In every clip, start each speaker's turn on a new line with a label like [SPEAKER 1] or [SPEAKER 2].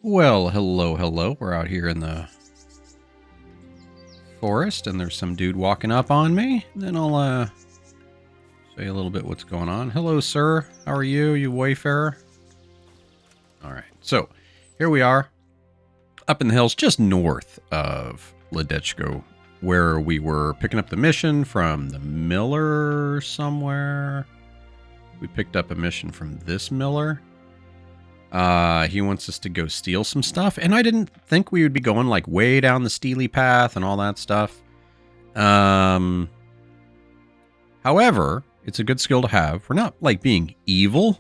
[SPEAKER 1] Well, hello, hello. We're out here in the forest, and there's some dude walking up on me. Then I'll show you a little bit what's going on. Hello, sir. How are you, you wayfarer? All right. So here we are, up in the hills, just north of Ledechko, where we were picking up the mission from the miller somewhere. We picked up a mission from this miller. He wants us to go steal some stuff, and I didn't think we would be going like way down the steely path and all that stuff. However, it's a good skill to have. We're not like being evil.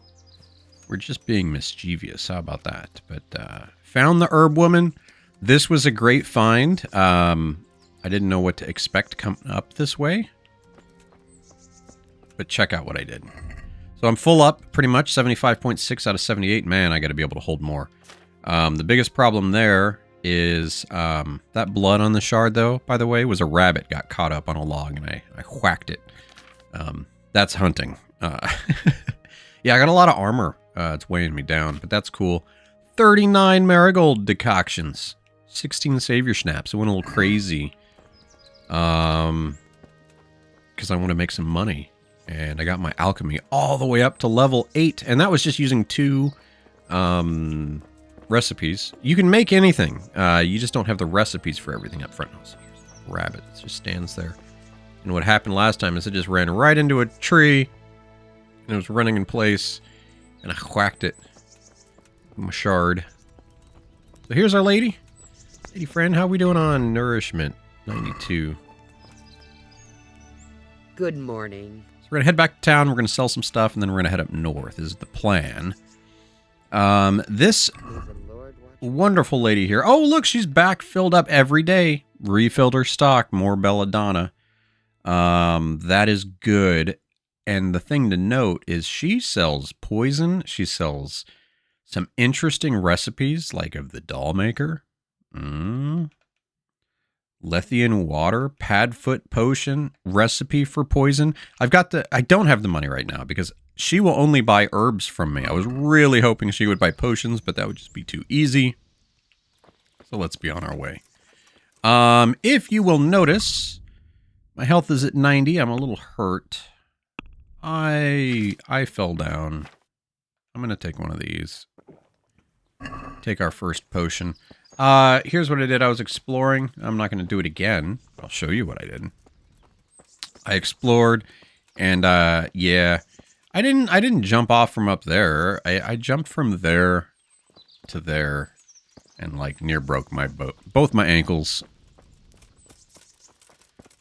[SPEAKER 1] We're just being mischievous. How about that? But found the herb woman. This was a great find. I didn't know what to expect coming up this way. But check out what I did. So I'm full up, pretty much, 75.6 out of 78. Man, I got to be able to hold more. The biggest problem there is that blood on the shard, though, by the way, was a rabbit got caught up on a log, and I whacked it. That's hunting. Yeah, I got a lot of armor. It's weighing me down, but that's cool. 39 marigold decoctions. 16 savior snaps. It went a little crazy. Because I want to make some money. And I got my alchemy all the way up to level 8. And that was just using 2 recipes. You can make anything. You just don't have the recipes for everything up front. Oh, so here's a rabbit. It just stands there. And what happened last time is it just ran right into a tree. And it was running in place. And I whacked it with my shard. So here's our lady. Lady friend, how we doing on nourishment? 92.
[SPEAKER 2] Good morning.
[SPEAKER 1] We're going to head back to town, we're going to sell some stuff, and then we're going to head up north, is the plan. This wonderful lady here. Oh, look, she's back, filled up every day. Refilled her stock, more belladonna. That is good. And the thing to note is she sells poison. She sells some interesting recipes, like of the doll maker. Lethian water, padfoot potion, recipe for poison. I don't have the money right now because she will only buy herbs from me. I was really hoping she would buy potions, but that would just be too easy. So let's be on our way. If you will notice, my health is at 90. I'm a little hurt. I fell down. I'm going to take one of these. Take our first potion. Here's what I did. I was exploring. I'm not going to do it again. I'll show you what I did. I explored, and yeah, I didn't jump off from up there. I jumped from there to there, and like near broke my both my ankles.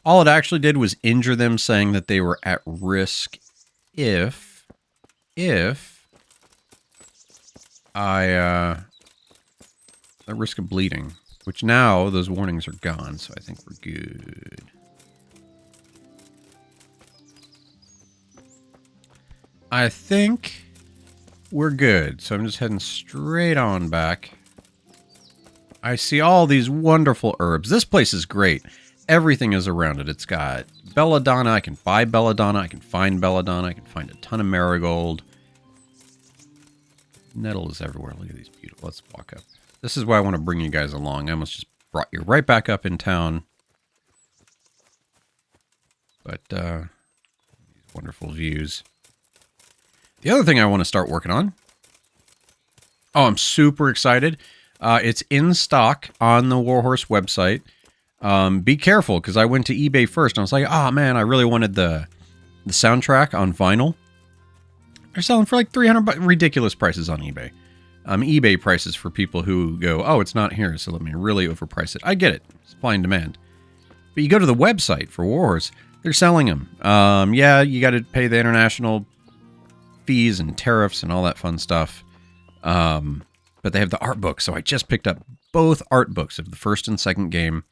[SPEAKER 1] All it actually did was injure them, saying that they were at risk if I at risk of bleeding, which now those warnings are gone, so I think we're good. I think we're good, so I'm just heading straight on back. I see all these wonderful herbs. This place is great. Everything is around it. It's got belladonna. I can buy belladonna. I can find belladonna. I can find a ton of marigold. Nettle is everywhere. Look at these beautiful. Let's walk up. This is why I want to bring you guys along. I almost just brought you right back up in town. But, these wonderful views. The other thing I want to start working on. Oh, I'm super excited. It's in stock on the Warhorse website. Be careful, because I went to eBay first, and I was like, oh man, I really wanted the soundtrack on vinyl. They're selling for like $300, ridiculous prices on eBay. eBay prices for people who go, oh, it's not here, so let me really overprice it. I get it. Supply and demand. But you go to the website for Warhorse, they're selling them. Yeah, you got to pay the international fees and tariffs and all that fun stuff. But they have the art book, so I just picked up both art books of the first and second game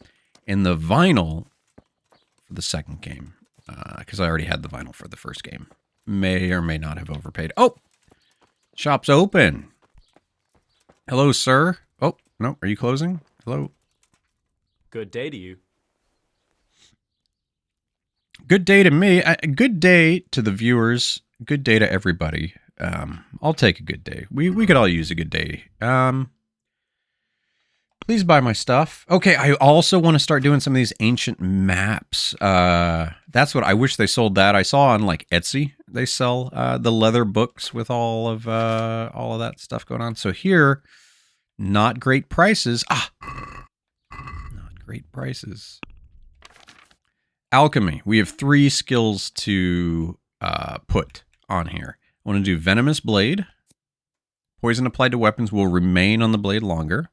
[SPEAKER 1] and the vinyl for the second game, because I already had the vinyl for the first game. May or may not have overpaid. Oh! Shop's open! Hello, sir. Oh, no. Are you closing? Hello?
[SPEAKER 3] Good day to you.
[SPEAKER 1] Good day to me. Good day to the viewers. Good day to everybody. I'll take a good day. We could all use a good day. Please buy my stuff. Okay, I also want to start doing some of these ancient maps. That's what I wish they sold that. I saw on like Etsy they sell the leather books with all of that stuff going on. So here, not great prices. Not great prices. Alchemy. We have 3 skills to put on here. I want to do Venomous Blade. Poison applied to weapons will remain on the blade longer.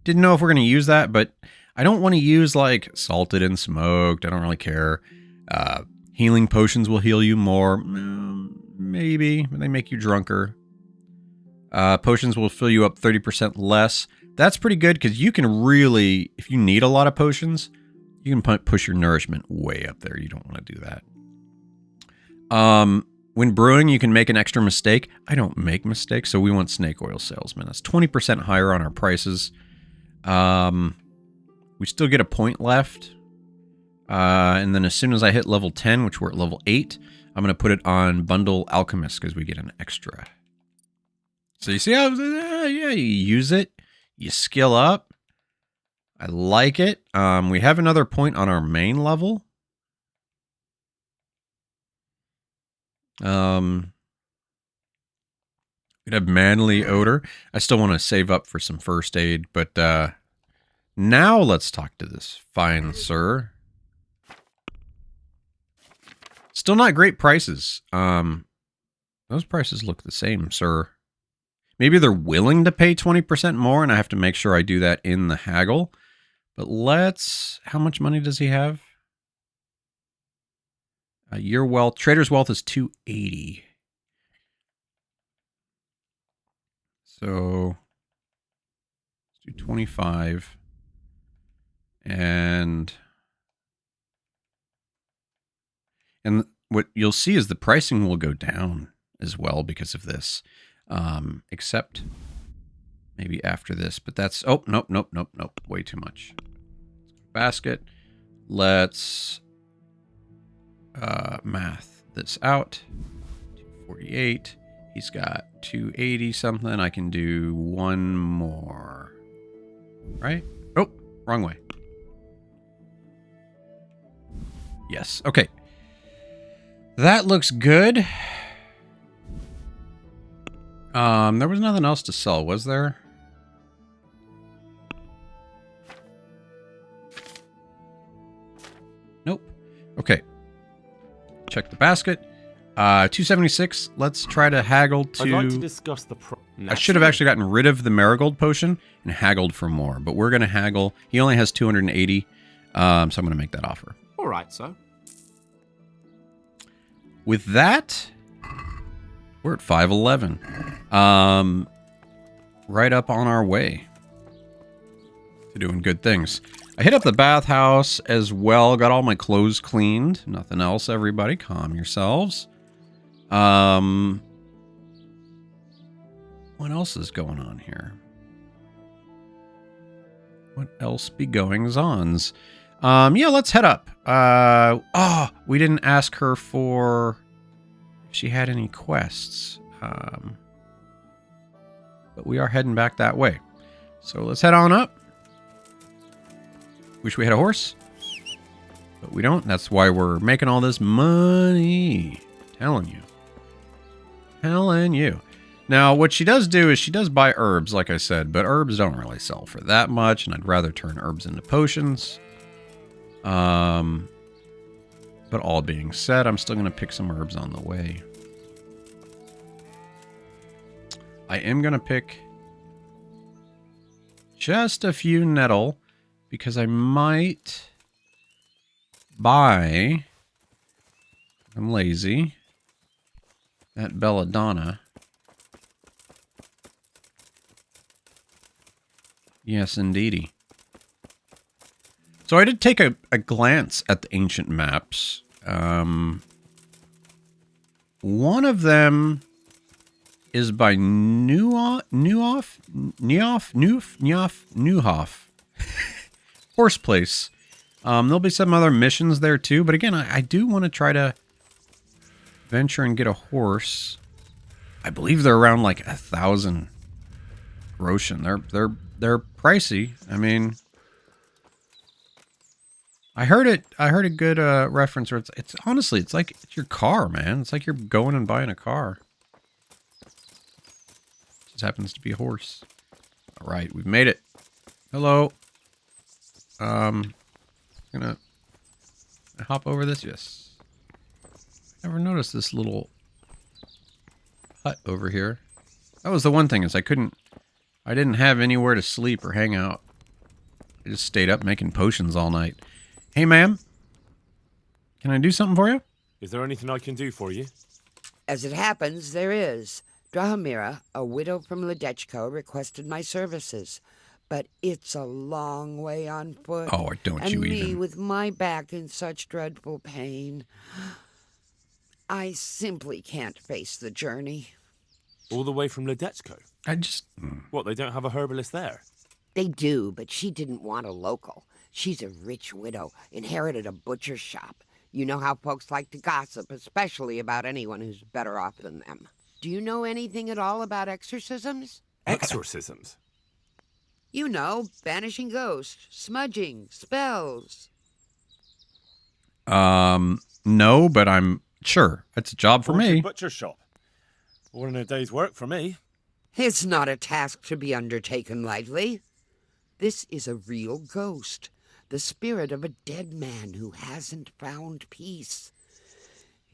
[SPEAKER 1] Didn't know if we're going to use that, but I don't want to use like salted and smoked. I don't really care. Healing potions will heal you more. Maybe, but they make you drunker. Potions will fill you up 30% less. That's pretty good because you can really, if you need a lot of potions, you can push your nourishment way up there. You don't want to do that. When brewing, you can make an extra mistake. I don't make mistakes, so we want Snake Oil Salesman. That's 20% higher on our prices. We still get a point left. And then as soon as I hit level 10, which we're at level 8, I'm going to put it on Bundle Alchemist because we get an extra. So you see how, yeah, you use it. You skill up. I like it. We have another point on our main level. We'd have Manly Odor. I still want to save up for some first aid, but now let's talk to this fine sir. Still not great prices. Those prices look the same, sir. Maybe they're willing to pay 20% more, and I have to make sure I do that in the haggle. But let's... How much money does he have? Your wealth... Trader's wealth is 280. So... Let's do 25. And what you'll see is the pricing will go down as well because of this. Except maybe after this, but that's, oh, nope. Way too much. Basket. Let's math this out. 248. He's got 280 something. I can do one more. Right? Oh, wrong way. Yes. Okay. That looks good. There was nothing else to sell, was there? Nope. Okay. Check the basket. 276. Let's try to haggle to...
[SPEAKER 3] I'd like to discuss the
[SPEAKER 1] I should have actually gotten rid of the marigold potion and haggled for more, but we're going to haggle. He only has 280, so I'm going to make that offer.
[SPEAKER 3] All right, so.
[SPEAKER 1] With that, we're at 511. Right up on our way to doing good things. I hit up the bathhouse as well. Got all my clothes cleaned. Nothing else, everybody. Calm yourselves. What else is going on here? What else be goings-ons? Yeah, let's head up. Oh, we didn't ask her for if she had any quests. But we are heading back that way. So let's head on up. Wish we had a horse. But we don't. That's why we're making all this money. Telling you. Telling you. Now, what she does do is she does buy herbs, like I said. But herbs don't really sell for that much. And I'd rather turn herbs into potions. But all being said, I'm still going to pick some herbs on the way. I am going to pick just a few nettle because I might buy, I'm lazy, that belladonna. Yes, indeedy. So I did take a glance at the ancient maps. One of them is by Neuhoff. Horse place. There'll be some other missions there too, but again, I do want to try to venture and get a horse. I believe they're around like 1,000 groschen. They're they're pricey. I mean, I heard a good reference where it's honestly, it's like it's your car, man. It's like you're going and buying a car. Just happens to be a horse. All right, we've made it. Hello. Gonna hop over this. Yes. Never noticed this little hut over here. That was the one thing, is I didn't have anywhere to sleep or hang out. I just stayed up making potions all night. Hey, ma'am. Can I do something for you?
[SPEAKER 3] Is there anything I can do for you?
[SPEAKER 2] As it happens, there is. Drahomira, a widow from Ledechko, requested my services. But it's a long way on foot.
[SPEAKER 1] Oh, don't
[SPEAKER 2] and
[SPEAKER 1] you
[SPEAKER 2] me
[SPEAKER 1] even.
[SPEAKER 2] with my back in such dreadful pain. I simply can't face the journey.
[SPEAKER 3] All the way from Ledechko?
[SPEAKER 1] I just...
[SPEAKER 3] What, they don't have a herbalist there?
[SPEAKER 2] They do, but she didn't want a local. She's a rich widow, inherited a butcher's shop. You know how folks like to gossip, especially about anyone who's better off than them. Do you know anything at all about exorcisms?
[SPEAKER 3] Exorcisms?
[SPEAKER 2] You know, banishing ghosts, smudging, spells.
[SPEAKER 1] No, but I'm sure. It's a job for me.
[SPEAKER 3] Butcher shop. More than a day's work for me.
[SPEAKER 2] It's not a task to be undertaken lightly. This is a real ghost, the spirit of a dead man who hasn't found peace.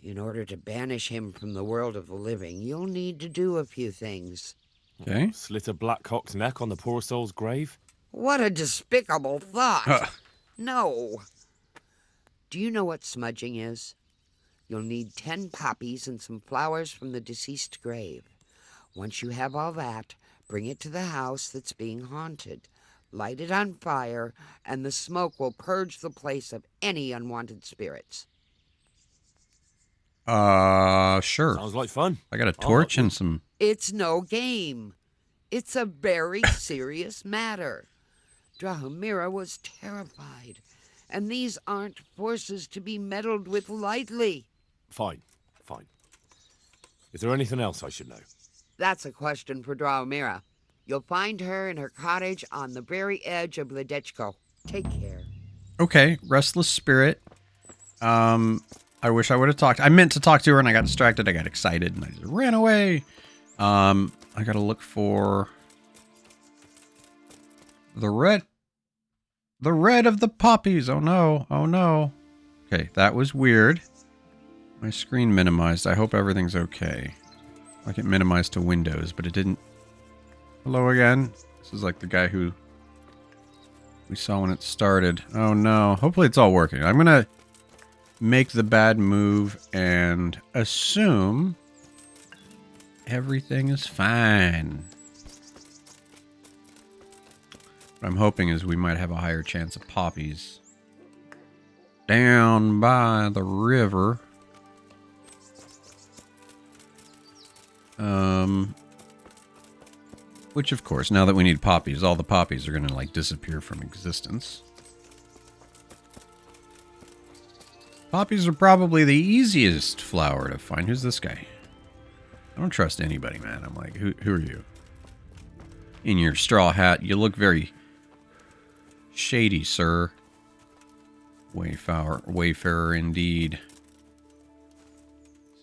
[SPEAKER 2] In order to banish him from the world of the living, you'll need to do a few things.
[SPEAKER 1] Okay.
[SPEAKER 3] Slit a black cock's neck on the poor soul's grave?
[SPEAKER 2] What a despicable thought. No. Do you know what smudging is? You'll need 10 poppies and some flowers from the deceased grave. Once you have all that, bring it to the house that's being haunted. Light it on fire, and the smoke will purge the place of any unwanted spirits.
[SPEAKER 1] Sure.
[SPEAKER 3] Sounds like fun.
[SPEAKER 1] I got a torch and some...
[SPEAKER 2] It's no game. It's a very serious matter. Drahomira was terrified, and these aren't forces to be meddled with lightly.
[SPEAKER 3] Fine. Is there anything else I should know?
[SPEAKER 2] That's a question for Drahomira. You'll find her in her cottage on the very edge of Ledechko. Take care.
[SPEAKER 1] Okay, restless spirit. I wish I would have talked. I meant to talk to her and I got distracted. I got excited and I just ran away. I gotta look for the red of the poppies. Oh no. Okay, that was weird. My screen minimized. I hope everything's okay. Like it minimized to Windows, but it didn't. Hello again. This is like the guy who we saw when it started. Oh no. Hopefully it's all working. I'm gonna make the bad move and assume everything is fine. What I'm hoping is we might have a higher chance of poppies down by the river. Which of course, now that we need poppies, all the poppies are going to like disappear from existence. Poppies are probably the easiest flower to find. Who's this guy? I don't trust anybody, man. I'm like, who are you? In your straw hat, you look very shady, sir. Wayfarer indeed.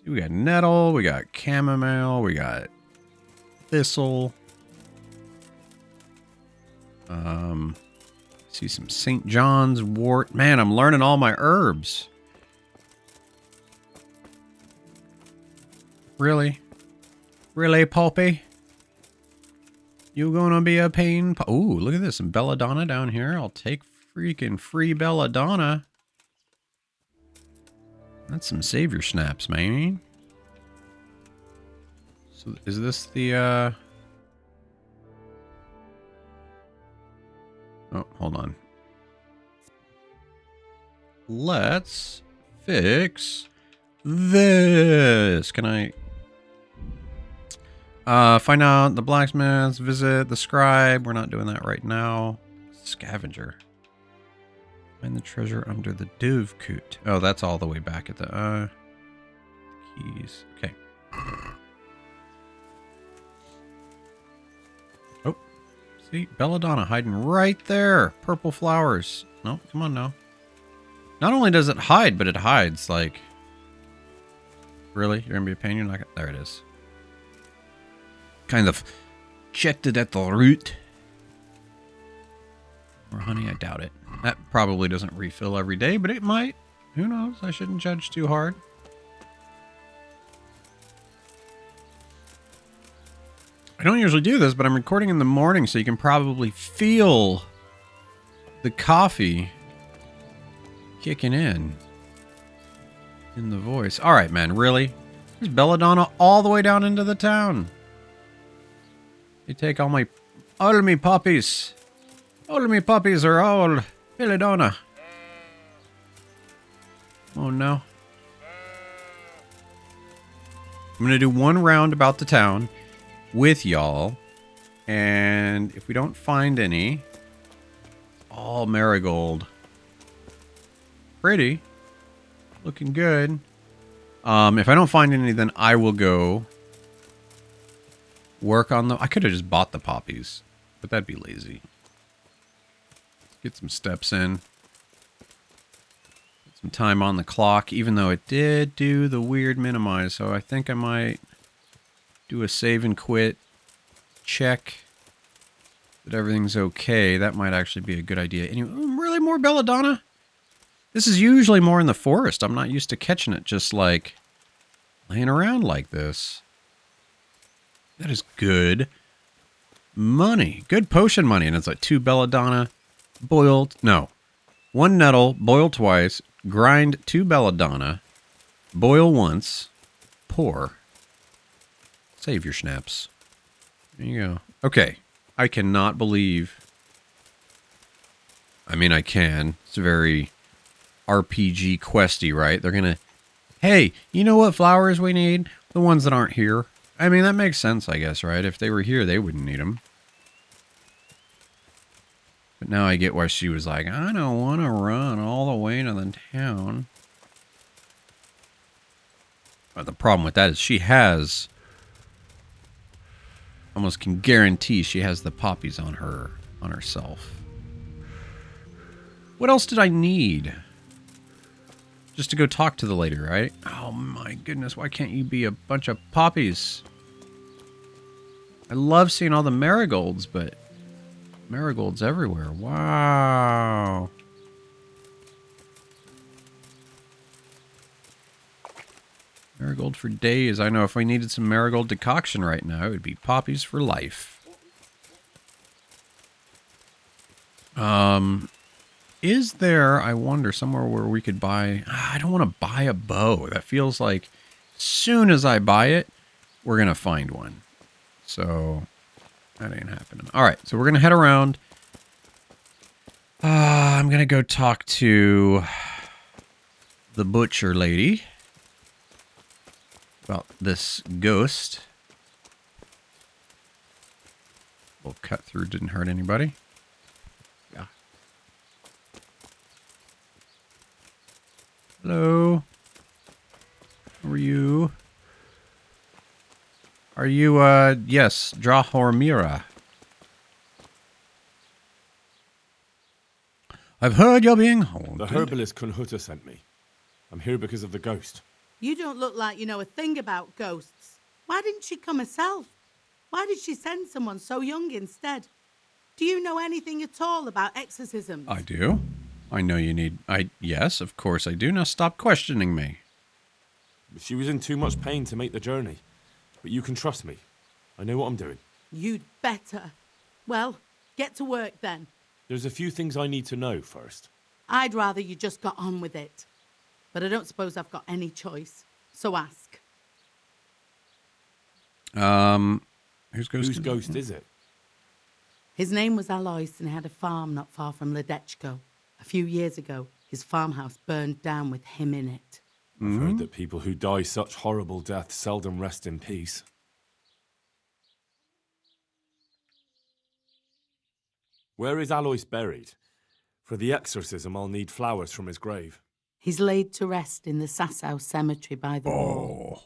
[SPEAKER 1] See, we got nettle, we got chamomile, we got thistle. See some St. John's wort. Man, I'm learning all my herbs. Really? Really, Poppy? You gonna be a pain? Ooh, look at this. Some belladonna down here. I'll take freaking free belladonna. That's some savior snaps, man. So is this the, Oh, hold on. Let's fix this. Can I... find out the blacksmiths, visit the scribe. We're not doing that right now. Scavenger. Find the treasure under the Dovekut. Oh, that's all the way back at the, keys. Okay. See, belladonna hiding right there. Purple flowers. No, come on now. Not only does it hide, but it hides. Like, really? You're going to be a pain? You're not gonna... There it is. Kind of checked it at the root. Or honey, I doubt it. That probably doesn't refill every day, but it might. Who knows? I shouldn't judge too hard. I don't usually do this, but I'm recording in the morning, so you can probably feel the coffee kicking in the voice. All right, man, really? There's belladonna all the way down into the town. You take all me puppies. All me puppies are all belladonna. Oh, no. I'm going to do one round about the town with y'all, and if we don't find any, all marigold. Pretty. Looking good. If I don't find any, then I will go work on the... I could have just bought the poppies, but that'd be lazy. Get some steps in. Get some time on the clock, even though it did do the weird minimize, so I think I might do a save and quit, check that everything's okay. That might actually be a good idea. Anyway, really more belladonna? This is usually more in the forest. I'm not used to catching it just like laying around like this. That is good money. Good potion money. And it's like 2 belladonna boiled. No. 1 nettle, boil twice, grind 2 belladonna, boil once, pour. Save your schnapps. There you go. Okay. I cannot believe... I mean, I can. It's very RPG questy, right? They're gonna... Hey, you know what flowers we need? The ones that aren't here. I mean, that makes sense, I guess, right? If they were here, they wouldn't need them. But now I get why she was like, I don't want to run all the way to the town. But the problem with that is she has... Almost can guarantee she has the poppies on herself. What else did I need? Just to go talk to the lady, right? Oh my goodness, why can't you be a bunch of poppies? I love seeing all the marigolds, but marigolds everywhere. Wow. Marigold for days. I know if I needed some marigold decoction right now, it would be poppies for life. Is there, I wonder, somewhere where we could buy... I don't want to buy a bow. That feels like as soon as I buy it, we're going to find one. So, that ain't happening. All right, so we're going to head around. I'm going to go talk to the butcher lady about this ghost. We'll cut through, didn't hurt anybody. Yeah. Hello. How are you? Are you, yes, Drahormira. I've heard you're being haunted.
[SPEAKER 3] The herbalist Kunhuta sent me. I'm here because of the ghost.
[SPEAKER 4] You don't look like you know a thing about ghosts. Why didn't she come herself? Why did she send someone so young instead? Do you know anything at all about exorcisms?
[SPEAKER 1] I do. I know you need... Yes, of course I do. Now stop questioning me.
[SPEAKER 3] She was in too much pain to make the journey. But you can trust me. I know what I'm doing.
[SPEAKER 4] You'd better. Well, get to work then.
[SPEAKER 3] There's a few things I need to know first.
[SPEAKER 4] I'd rather you just got on with it. But I don't suppose I've got any choice. So ask.
[SPEAKER 1] Whose ghost
[SPEAKER 3] is it?
[SPEAKER 4] His name was Alois and he had a farm not far from Ledechko. A few years ago, his farmhouse burned down with him in it.
[SPEAKER 3] I've heard that people who die such horrible deaths seldom rest in peace. Where is Alois buried? For the exorcism, I'll need flowers from his grave.
[SPEAKER 4] He's laid to rest in the Sasau cemetery by the wall.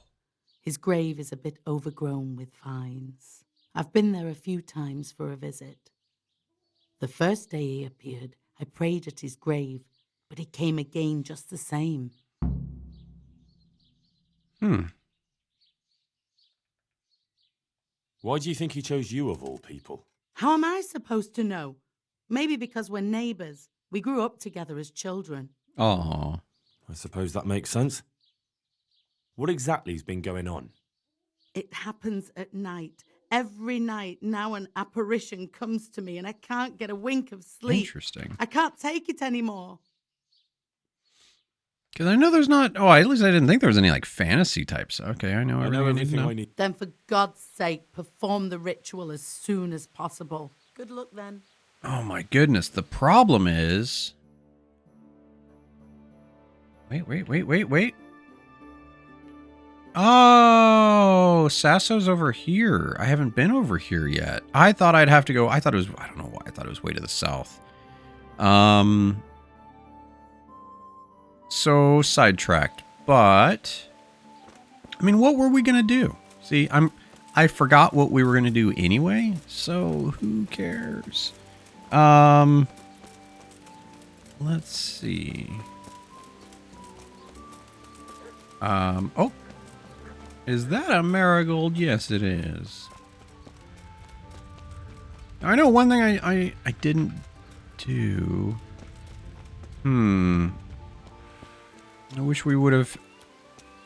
[SPEAKER 4] His grave is a bit overgrown with vines. I've been there a few times for a visit. The first day he appeared, I prayed at his grave, but he came again just the same.
[SPEAKER 3] Why do you think he chose you of all people?
[SPEAKER 4] How am I supposed to know? Maybe because we're neighbors. We grew up together as children.
[SPEAKER 1] Oh,
[SPEAKER 3] I suppose that makes sense. What exactly's been going on?
[SPEAKER 4] It happens at night. Every night now an apparition comes to me and I can't get a wink of sleep.
[SPEAKER 1] interesting.
[SPEAKER 4] I can't take it anymore.
[SPEAKER 1] Because I know there's not... Oh, at least I didn't think there was any, like, fantasy types. Okay, I know
[SPEAKER 3] I
[SPEAKER 1] everything
[SPEAKER 3] know
[SPEAKER 1] I need to
[SPEAKER 3] everything
[SPEAKER 1] know.
[SPEAKER 3] I need.
[SPEAKER 4] Then for God's sake, perform the ritual as soon as possible. Good luck then.
[SPEAKER 1] Oh, my goodness. The problem is... Wait. Oh, Sasau's over here. I haven't been over here yet. I thought I'd have to go... I thought it was... I don't know why. I thought it was way to the south. So sidetracked. But... I mean, what were we going to do? See, I forgot what we were going to do anyway. So, who cares? Let's see. Oh. Is that a marigold? Yes, it is. I know one thing I didn't do. I wish we would have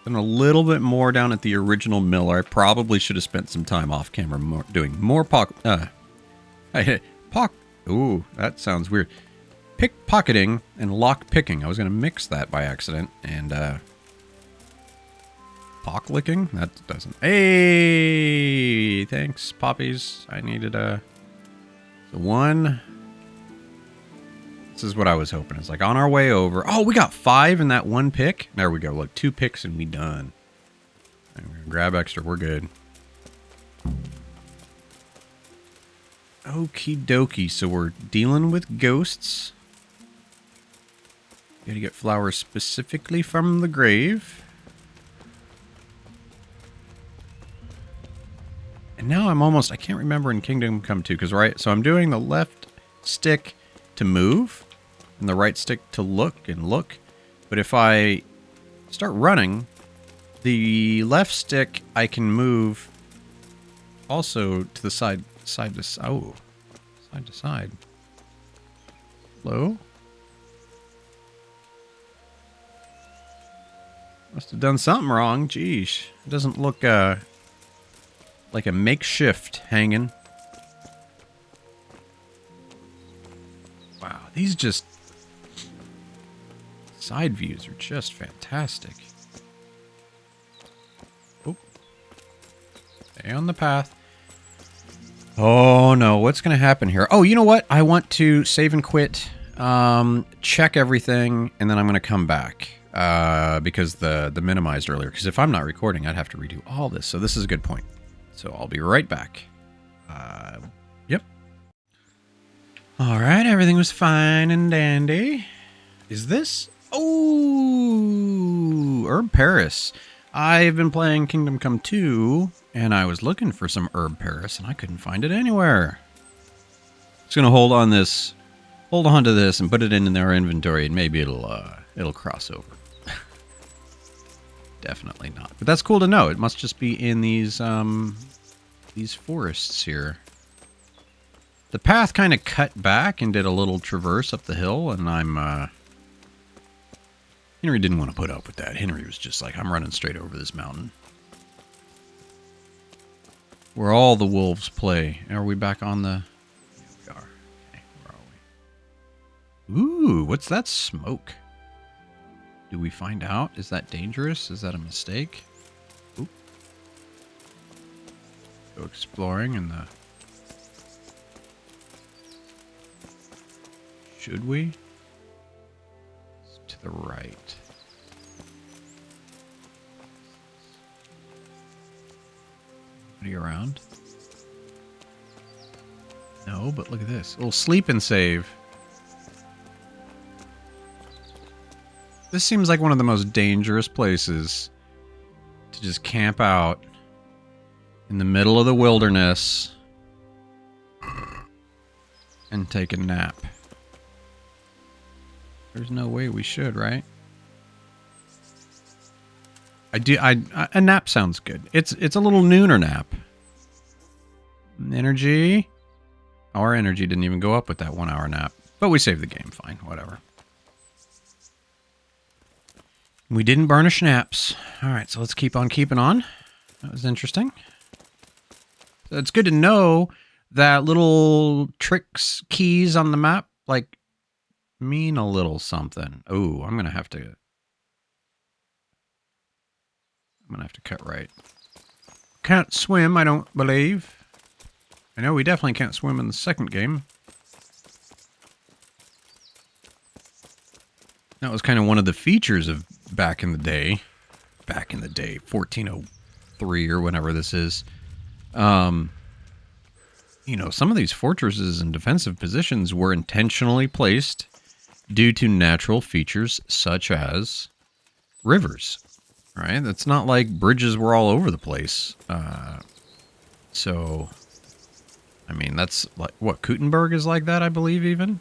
[SPEAKER 1] done a little bit more down at the original miller. I probably should have spent some time off camera doing more Ooh, that sounds weird. Pickpocketing and lock picking. I was going to mix that by accident. And, pock licking? That doesn't. Hey! Thanks, poppies. I needed the one. This is what I was hoping. It's like on our way over. Oh, we got 5 in that one pick. There we go. Look, 2 picks and we done. And we're gonna grab extra. We're good. Okie dokie. So we're dealing with ghosts. Gotta get flowers specifically from the grave. And now I'm almost, I can't remember in Kingdom Come 2, because so I'm doing the left stick to move, and the right stick to look and look. But if I start running, the left stick I can move also to the side to side. Hello? Must have done something wrong. Geesh. It doesn't look, like a makeshift hanging. Wow, these just... side views are just fantastic. Oh. Stay on the path. Oh no, what's going to happen here? Oh, you know what? I want to save and quit, check everything, and then I'm going to come back. Because the minimized earlier. Because if I'm not recording, I'd have to redo all this. So this is a good point. So I'll be right back. Yep. All right, everything was fine and dandy. Is this? Oh, Herb Paris. I've been playing Kingdom Come 2, and I was looking for some Herb Paris, and I couldn't find it anywhere. Just gonna hold on to this, and put it in our inventory, and maybe it'll cross over. Definitely not. But that's cool to know. It must just be in these forests here. The path kind of cut back and did a little traverse up the hill, and Henry didn't want to put up with that. Henry was just like, I'm running straight over this mountain. Where all the wolves play. Are we back on the... Yeah, we are. Okay, where are we? Ooh, what's that smoke? Do we find out? Is that dangerous? Is that a mistake? Oop. Go exploring in the... Should we? It's to the right. Anybody around? No, but look at this. A little sleep and save. This seems like one of the most dangerous places to just camp out in the middle of the wilderness. and take a nap. There's no way we should, right? A nap sounds good. It's a little nooner nap. Energy. Our energy didn't even go up with that 1 hour nap. But we saved the game, fine, whatever. We didn't burn a schnapps. Alright, so let's keep on keeping on. That was interesting. So it's good to know that little tricks, keys on the map, like, mean a little something. Oh, I'm gonna have to cut right. Can't swim, I don't believe. I know we definitely can't swim in the second game. That was kind of one of the features of back in the day. Back in the day, 1403 or whenever this is. You know, some of these fortresses and defensive positions were intentionally placed due to natural features such as rivers. Right? It's not like bridges were all over the place. So, I mean, that's like what Kuttenberg is like that, I believe, even.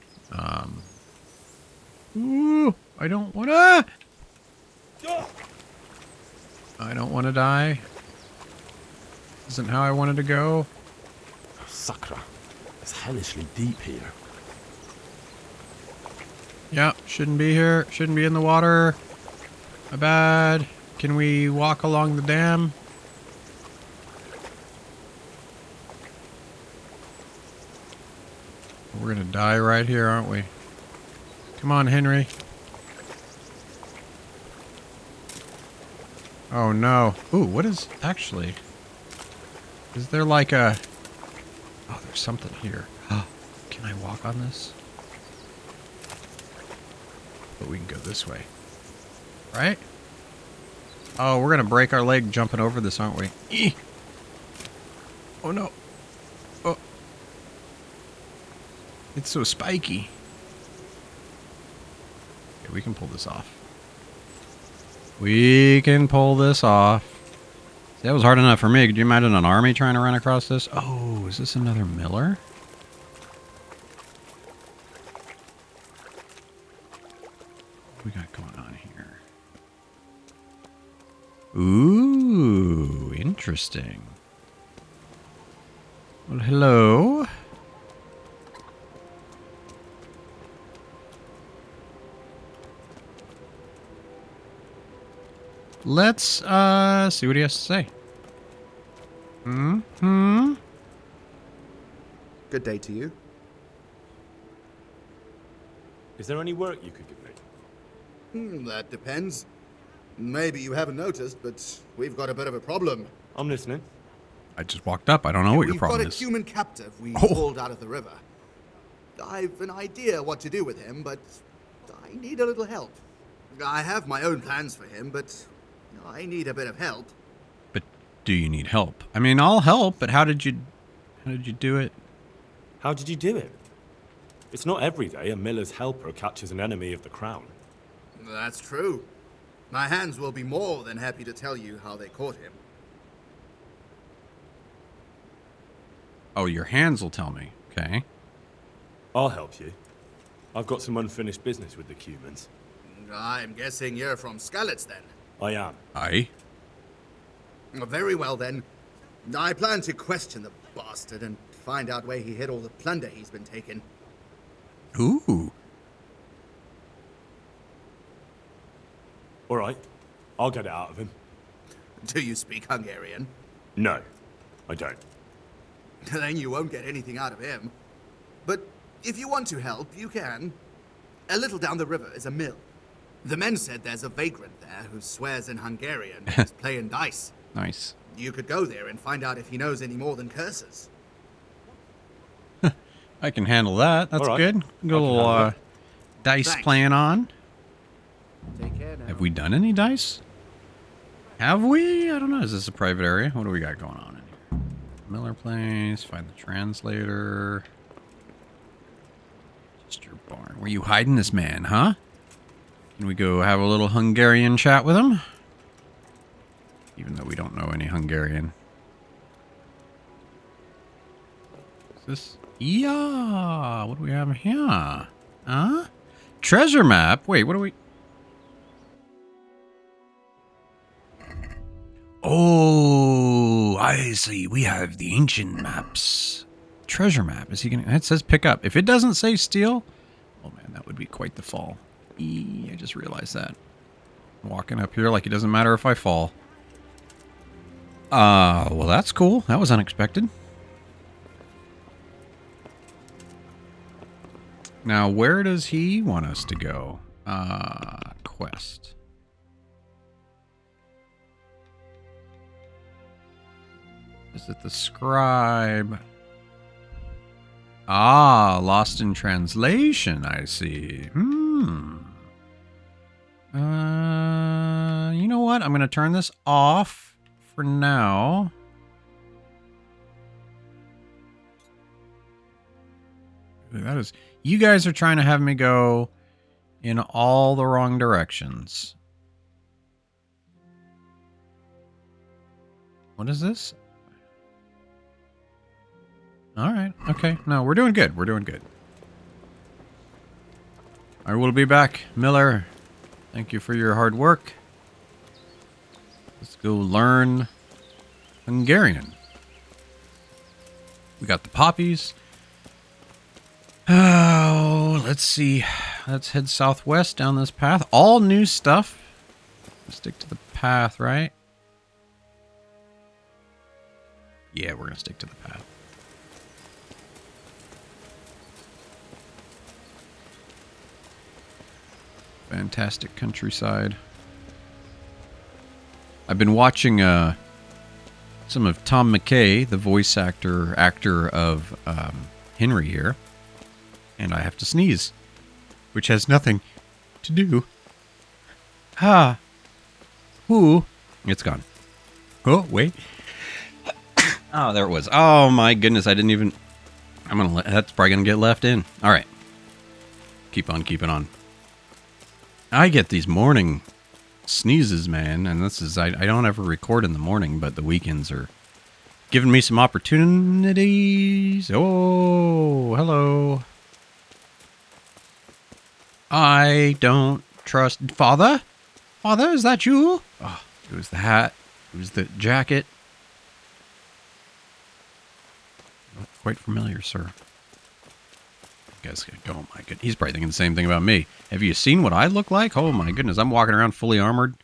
[SPEAKER 1] Ooh, I don't wanna die. Isn't how I wanted to go.
[SPEAKER 3] Sakra. It's hellishly deep here.
[SPEAKER 1] Yeah, shouldn't be here. Shouldn't be in the water. My bad. Can we walk along the dam? We're gonna die right here, aren't we? Come on, Henry. Oh no. Ooh, what is actually? Is there like a... Oh, there's something here. Can I walk on this? But we can go this way. Right? Oh, we're gonna break our leg jumping over this, aren't we? Eeh. Oh no. Oh. It's so spiky. Okay, we can pull this off. We can pull this off. See, that was hard enough for me. Could you imagine an army trying to run across this? Oh, is this another miller? What we got going on here? Ooh, interesting. Well, hello. Let's see what he has to say. Hmm.
[SPEAKER 5] Good day to you.
[SPEAKER 3] Is there any work you could give me?
[SPEAKER 5] That depends. Maybe you haven't noticed, but we've got a bit of a problem.
[SPEAKER 3] I'm listening.
[SPEAKER 1] I just walked up. I don't know what your
[SPEAKER 5] We've
[SPEAKER 1] problem
[SPEAKER 5] got a
[SPEAKER 1] is.
[SPEAKER 5] human captive we
[SPEAKER 1] Oh.
[SPEAKER 5] pulled out of the river. I've an idea what to do with him, but I need a little help. I have my own plans for him, but I need a bit of help.
[SPEAKER 1] But do you need help? I mean, I'll help, but how did you do it?
[SPEAKER 3] How did you do it? It's not every day a miller's helper catches an enemy of the crown.
[SPEAKER 5] That's true. My hands will be more than happy to tell you how they caught him.
[SPEAKER 1] Oh, your hands will tell me. Okay.
[SPEAKER 3] I'll help you. I've got some unfinished business with the Cumans.
[SPEAKER 5] I'm guessing you're from Skalitz, then.
[SPEAKER 3] I am.
[SPEAKER 1] Aye.
[SPEAKER 5] Very well, then. I plan to question the bastard and find out where he hid all the plunder he's been taking.
[SPEAKER 1] Ooh.
[SPEAKER 3] All right. I'll get it out of him.
[SPEAKER 5] Do you speak Hungarian?
[SPEAKER 3] No, I don't.
[SPEAKER 5] Then you won't get anything out of him. But if you want to help, you can. A little down the river is a mill. The men said there's a vagrant there who swears in Hungarian and is playing dice.
[SPEAKER 1] Nice.
[SPEAKER 5] You could go there and find out if he knows any more than curses.
[SPEAKER 1] I can handle that. That's
[SPEAKER 3] All right.
[SPEAKER 1] good. Good little
[SPEAKER 3] handle it.
[SPEAKER 1] dice
[SPEAKER 5] Thanks.
[SPEAKER 1] playing on.
[SPEAKER 5] Take care now.
[SPEAKER 1] Have we done any dice? Have we? I don't know. Is this a private area? What do we got going on in here? Miller Place. Find the translator. Just your barn. Were you hiding this man, huh? Can we go have a little Hungarian chat with him? Even though we don't know any Hungarian. Is this? Yeah. What do we have here? Huh? Treasure map? Wait, what do we... Oh, I see. We have the ancient maps. Treasure map. Is he gonna... It says pick up. If it doesn't say steal... Oh, man, that would be quite the fall. I just realized that. Walking up here like it doesn't matter if I fall. Well, that's cool. That was unexpected. Now, where does he want us to go? Quest. Is it the scribe? Ah, lost in translation, I see. You know what? I'm going to turn this off for now. That is... You guys are trying to have me go in all the wrong directions. What is this? All right. Okay. No, we're doing good. We're doing good. I will be back, Miller. Thank you for your hard work. Let's go learn Hungarian. We got the poppies. Oh, let's see. Let's head southwest down this path. All new stuff. Stick to the path, right? Yeah, we're going to stick to the path. Fantastic countryside. I've been watching some of Tom McKay, the voice actor of Henry here. And I have to sneeze, which has nothing to do. Ooh. It's gone. Oh, wait. Oh, there it was. Oh, my goodness. I didn't even... That's probably going to get left in. All right. Keep on keeping on. I get these morning sneezes, man. And this is... I don't ever record in the morning, but the weekends are giving me some opportunities. Oh, hello. I don't trust... Father? Father, is that you? Oh, it was the hat. It was the jacket. Not quite familiar, sir. You guys gotta go. Oh my goodness. He's probably thinking the same thing about me. Have you seen what I look like? Oh my goodness. I'm walking around fully armored.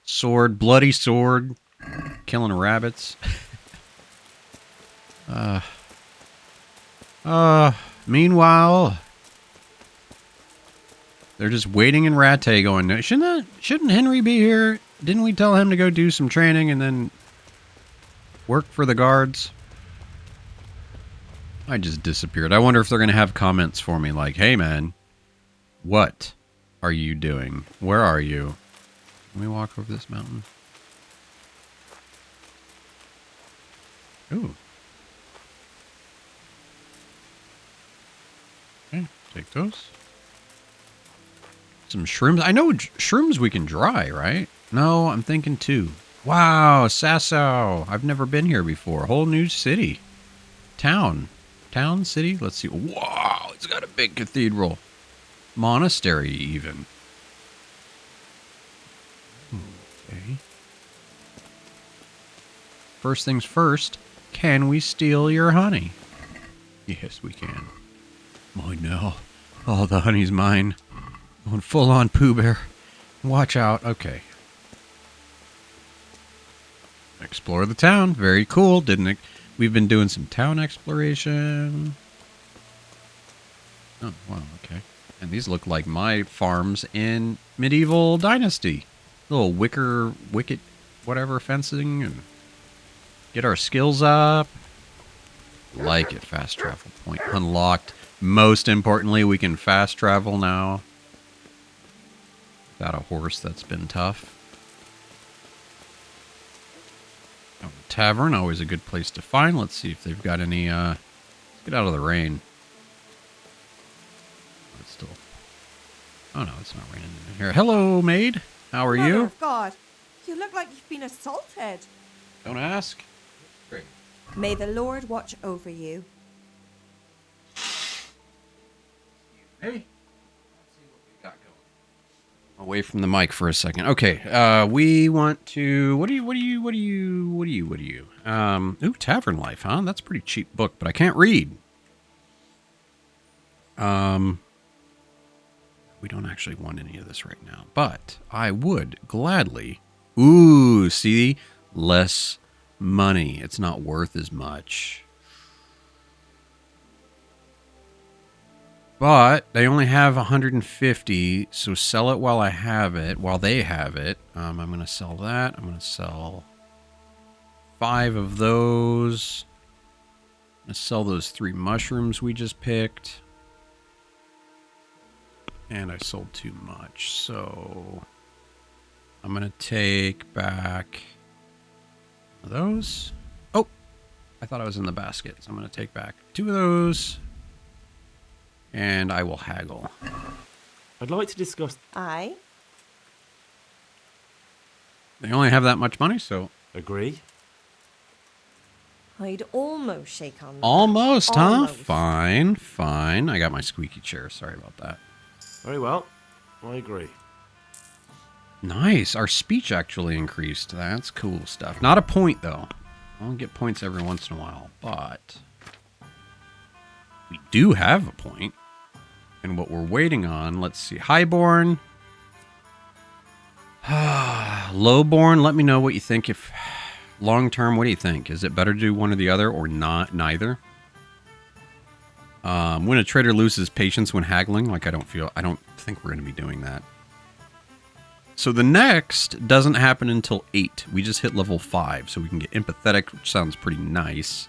[SPEAKER 1] Sword. Bloody sword. Killing rabbits. Meanwhile... They're just waiting in Rattay going, shouldn't Henry be here? Didn't we tell him to go do some training and then work for the guards? I just disappeared. I wonder if they're going to have comments for me like, hey man, what are you doing? Where are you? Can we walk over this mountain? Ooh. Okay, take those. Some shrooms. I know shrooms we can dry, right? No, I'm thinking two. Wow, Sasau. I've never been here before. Whole new city. Town. Town, city? Let's see. Wow, it's got a big cathedral. Monastery, even. Okay. First things first, can we steal your honey? Yes, we can. Mine now. All the honey's mine. Going full on Pooh Bear. Watch out. Okay. Explore the town. Very cool. We've been doing some town exploration. Oh, wow. Okay. And these look like my farms in Medieval Dynasty. Little wicket, whatever, fencing. And get our skills up. Like it. Fast travel point unlocked. Most importantly, we can fast travel now. Without a horse, that's been tough. Oh, tavern, always a good place to find. Let's see if they've got any, let's get out of the rain. It's still... Oh no, it's not raining in here. Hello, maid. How are
[SPEAKER 6] Mother
[SPEAKER 1] you?
[SPEAKER 6] of God, you look like you've been assaulted.
[SPEAKER 1] Don't ask. Great.
[SPEAKER 6] May the Lord watch over you.
[SPEAKER 1] Hey. Let's see what we got going. Away from the mic for a second. Okay. We want to. What do you? Ooh, Tavern Life, huh? That's a pretty cheap book, but I can't read. We don't actually want any of this right now, but I would gladly. Ooh, see, less money. It's not worth as much. But they only have 150, so sell it while I have it, while they have it. I'm going to sell that. I'm going to sell 5 of those. I'm going to sell those 3 mushrooms we just picked. And I sold too much, so I'm going to take back those. Oh, I thought I was in the basket, so I'm going to take back 2 of those. And I will haggle.
[SPEAKER 3] I'd like to discuss...
[SPEAKER 6] Aye.
[SPEAKER 1] They only have that much money, so...
[SPEAKER 3] Agree?
[SPEAKER 6] I'd almost shake on that.
[SPEAKER 1] Almost, huh?
[SPEAKER 6] Almost.
[SPEAKER 1] Fine, fine. I got my squeaky chair. Sorry about that.
[SPEAKER 3] Very well. I agree.
[SPEAKER 1] Nice. Our speech actually increased. That's cool stuff. Not a point, though. I only get points every once in a while, but... we do have a point. And what we're waiting on, let's see. Highborn. Lowborn, let me know what you think. If long term, what do you think? Is it better to do one or the other or not neither? When a trader loses patience when haggling, like I don't think we're going to be doing that. So the next doesn't happen until 8. We just hit level 5, so we can get empathetic, which sounds pretty nice.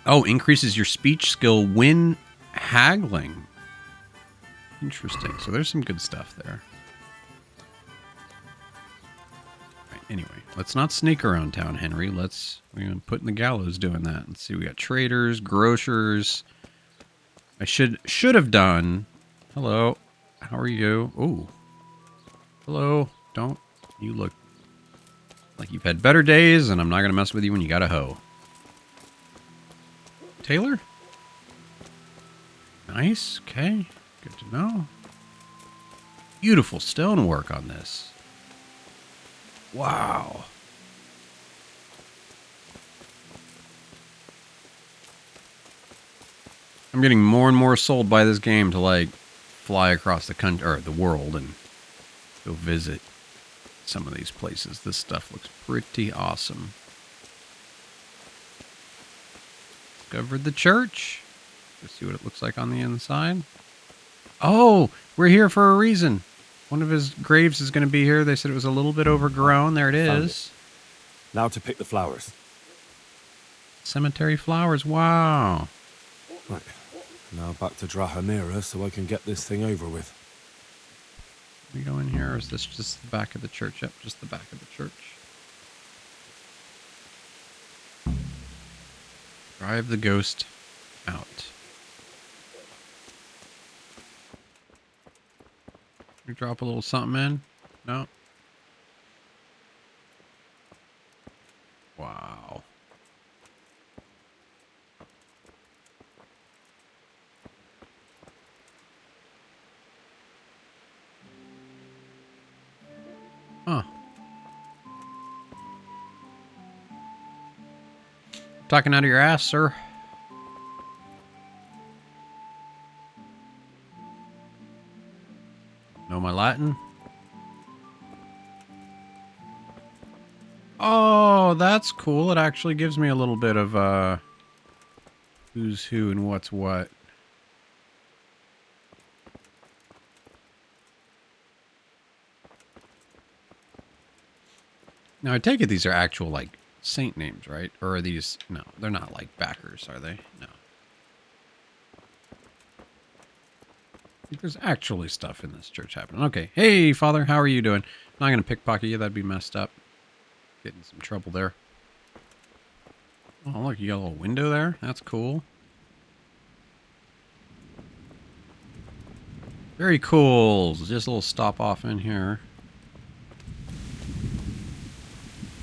[SPEAKER 1] Oh, increases your speech skill when haggling. Interesting. So there's some good stuff there. Right, anyway, let's not sneak around town, Henry. We're going to put in the gallows doing that. Let's see. We got traders, grocers. I should have done. Hello. How are you? Oh. Hello. Don't. You look like you've had better days, and I'm not going to mess with you when you got a hoe. Taylor? Nice. Okay. Good to know. Beautiful stonework on this. Wow. I'm getting more and more sold by this game to like fly across the country or the world and go visit some of these places. This stuff looks pretty awesome. Discovered the church. Let's see what it looks like on the inside. Oh, we're here for a reason. One of his graves is going to be here. They said it was a little bit overgrown. There it is.
[SPEAKER 3] Now to pick the flowers.
[SPEAKER 1] Cemetery flowers. Wow.
[SPEAKER 3] Right. Now back to Drahamira so I can get this thing over with.
[SPEAKER 1] We go in here, or is this just the back of the church? Yep, just the back of the church. Drive the ghost out. We drop a little something in? No? Wow. Huh. Talking out of your ass, sir. Know my Latin? Oh, that's cool. It actually gives me a little bit of who's who and what's what. Now, I take it these are actual, like, saint names, right? Or are these... No, they're not, like, backers, are they? No. I think there's actually stuff in this church happening. Okay. Hey, Father, how are you doing? I'm not going to pickpocket you. That'd be messed up. Getting some trouble there. Oh, look, you got a little window there. That's cool. Very cool. Just a little stop off in here.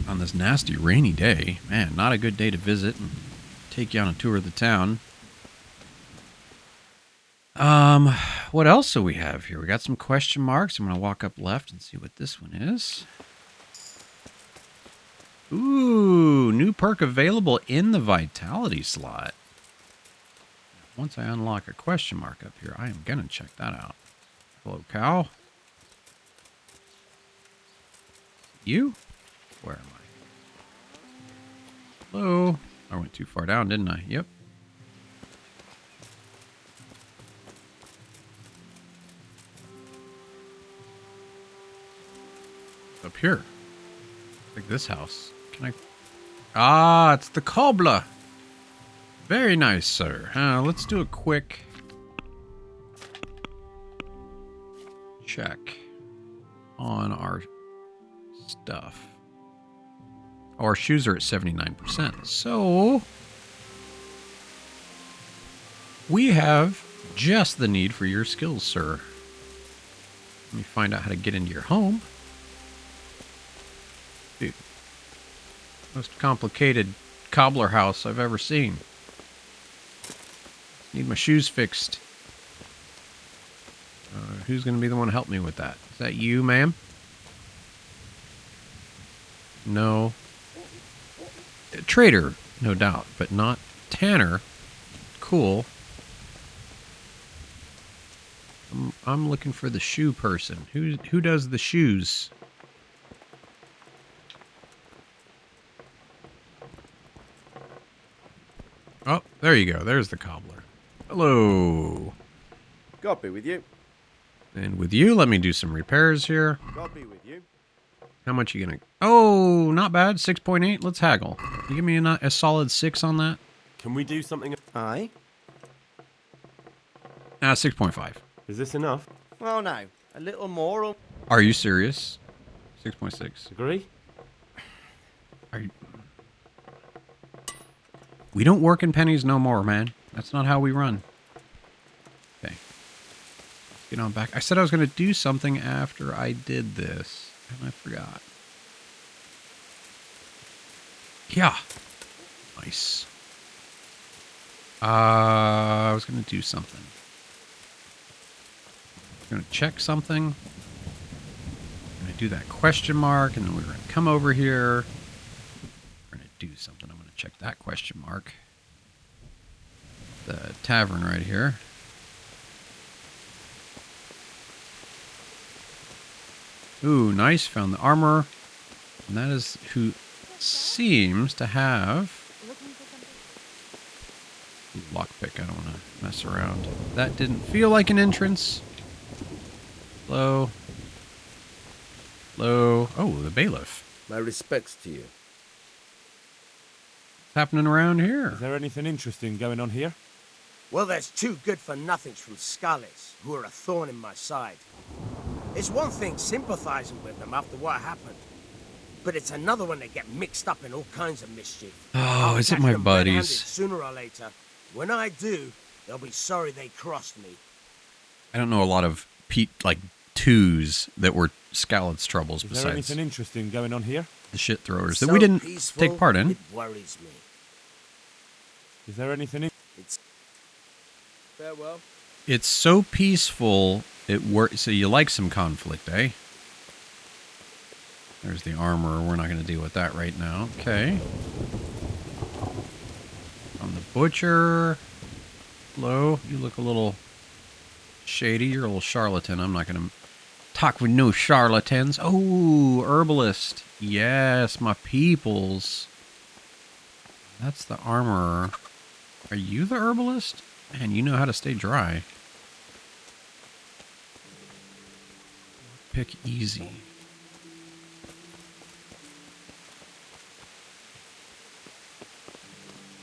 [SPEAKER 1] On this nasty rainy day. Man, not a good day to visit and take you on a tour of the town. What else do we have here? We got some question marks. I'm going to walk up left and see what this one is. Ooh, new perk available in the vitality slot. Once I unlock a question mark up here, I am going to check that out. Hello, cow. You? Where am I? Hello? I went too far down, didn't I? Yep. Up here. Like this house. Can I? Ah, it's the cobbler. Very nice, sir. Let's do a quick check on our stuff. Oh, our shoes are at 79%. So we have just the need for your skills, sir. Let me find out how to get into your home. Dude, most complicated cobbler house I've ever seen. Need my shoes fixed. Who's going to be the one to help me with that? Is that you, ma'am? No. Trader, no doubt, but not Tanner. Cool. I'm looking for the shoe person. Who does the shoes? Oh, there you go. There's the cobbler. Hello.
[SPEAKER 7] God be with you.
[SPEAKER 1] And with you, let me do some repairs here.
[SPEAKER 7] God be with you.
[SPEAKER 1] How much you gonna... Oh, not bad. 6.8. Let's haggle. You give me a solid 6 on that?
[SPEAKER 3] Can we do something?
[SPEAKER 7] Aye.
[SPEAKER 1] 6.5.
[SPEAKER 3] Is this enough?
[SPEAKER 7] Well, no. A little more or...
[SPEAKER 1] Are you serious? 6.6.
[SPEAKER 3] Agree?
[SPEAKER 1] Are you... We don't work in pennies no more, man. That's not how we run. Okay. Let's get on back. I said I was going to do something after I did this, and I forgot. Yeah. Nice. I was going to do something. I was going to check something. I'm going to do that question mark, and then we're going to come over here. We're going to do something. I'm going to check that question mark. The tavern right here. Ooh, nice. Found the armor. And that is who seems to have... Lockpick. I don't want to mess around. That didn't feel like an entrance. Hello. Hello. Oh, the bailiff.
[SPEAKER 8] My respects to you.
[SPEAKER 1] What's happening around here?
[SPEAKER 3] Is there anything interesting going on here?
[SPEAKER 8] Well, there's two good-for-nothings from Scarlets who are a thorn in my side. It's one thing sympathizing with them after what happened, but it's another when they get mixed up in all kinds of mischief.
[SPEAKER 1] Oh, is it
[SPEAKER 8] catch
[SPEAKER 1] my
[SPEAKER 8] them red-handed
[SPEAKER 1] buddies?
[SPEAKER 8] Sooner or later. When I do, they'll be sorry they crossed me.
[SPEAKER 1] I don't know a lot of like twos that were Scarlet's troubles
[SPEAKER 3] Is
[SPEAKER 1] besides
[SPEAKER 3] there anything interesting going on here?
[SPEAKER 1] the shit throwers
[SPEAKER 8] It's
[SPEAKER 1] that
[SPEAKER 8] so
[SPEAKER 1] we didn't
[SPEAKER 8] peaceful,
[SPEAKER 1] take part in.
[SPEAKER 8] It worries me.
[SPEAKER 3] Is there anything?
[SPEAKER 8] It's farewell.
[SPEAKER 1] It's so peaceful. It works. So you like some conflict, eh? There's the armor. We're not going to deal with that right now. Okay. On the butcher. Hello. You look a little shady. You're a little charlatan. I'm not going to talk with no charlatans. Oh, herbalist. Yes, my peoples. That's the armor. Are you the herbalist? Man, you know how to stay dry. Pick easy.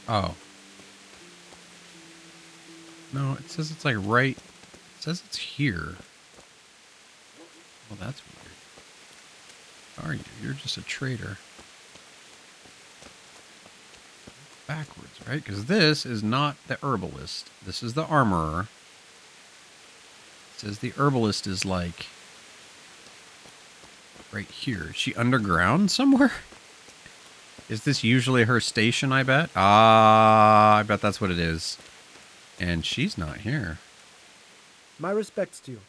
[SPEAKER 1] Oh. No, it says it's like right. It says it's here. Well, that's weird. Are you? You're just a traitor. Backwards, right? Because this is not the herbalist. This is the armorer. It says the herbalist is like right here. Is she underground somewhere? Is this usually her station, I bet? Ah, I bet that's what it is. And she's not here.
[SPEAKER 9] My respects to you.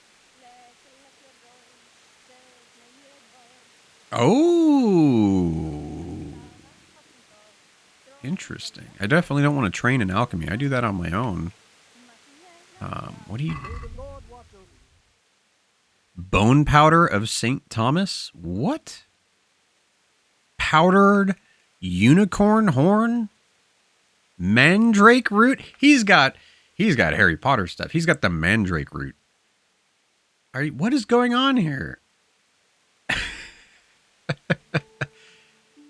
[SPEAKER 1] Oh, interesting. I definitely don't want to train in alchemy. I do that on my own. What do you... Bone powder of St. Thomas? What? Powdered unicorn horn? Mandrake root? He's got Harry Potter stuff. He's got the mandrake root. What is going on here?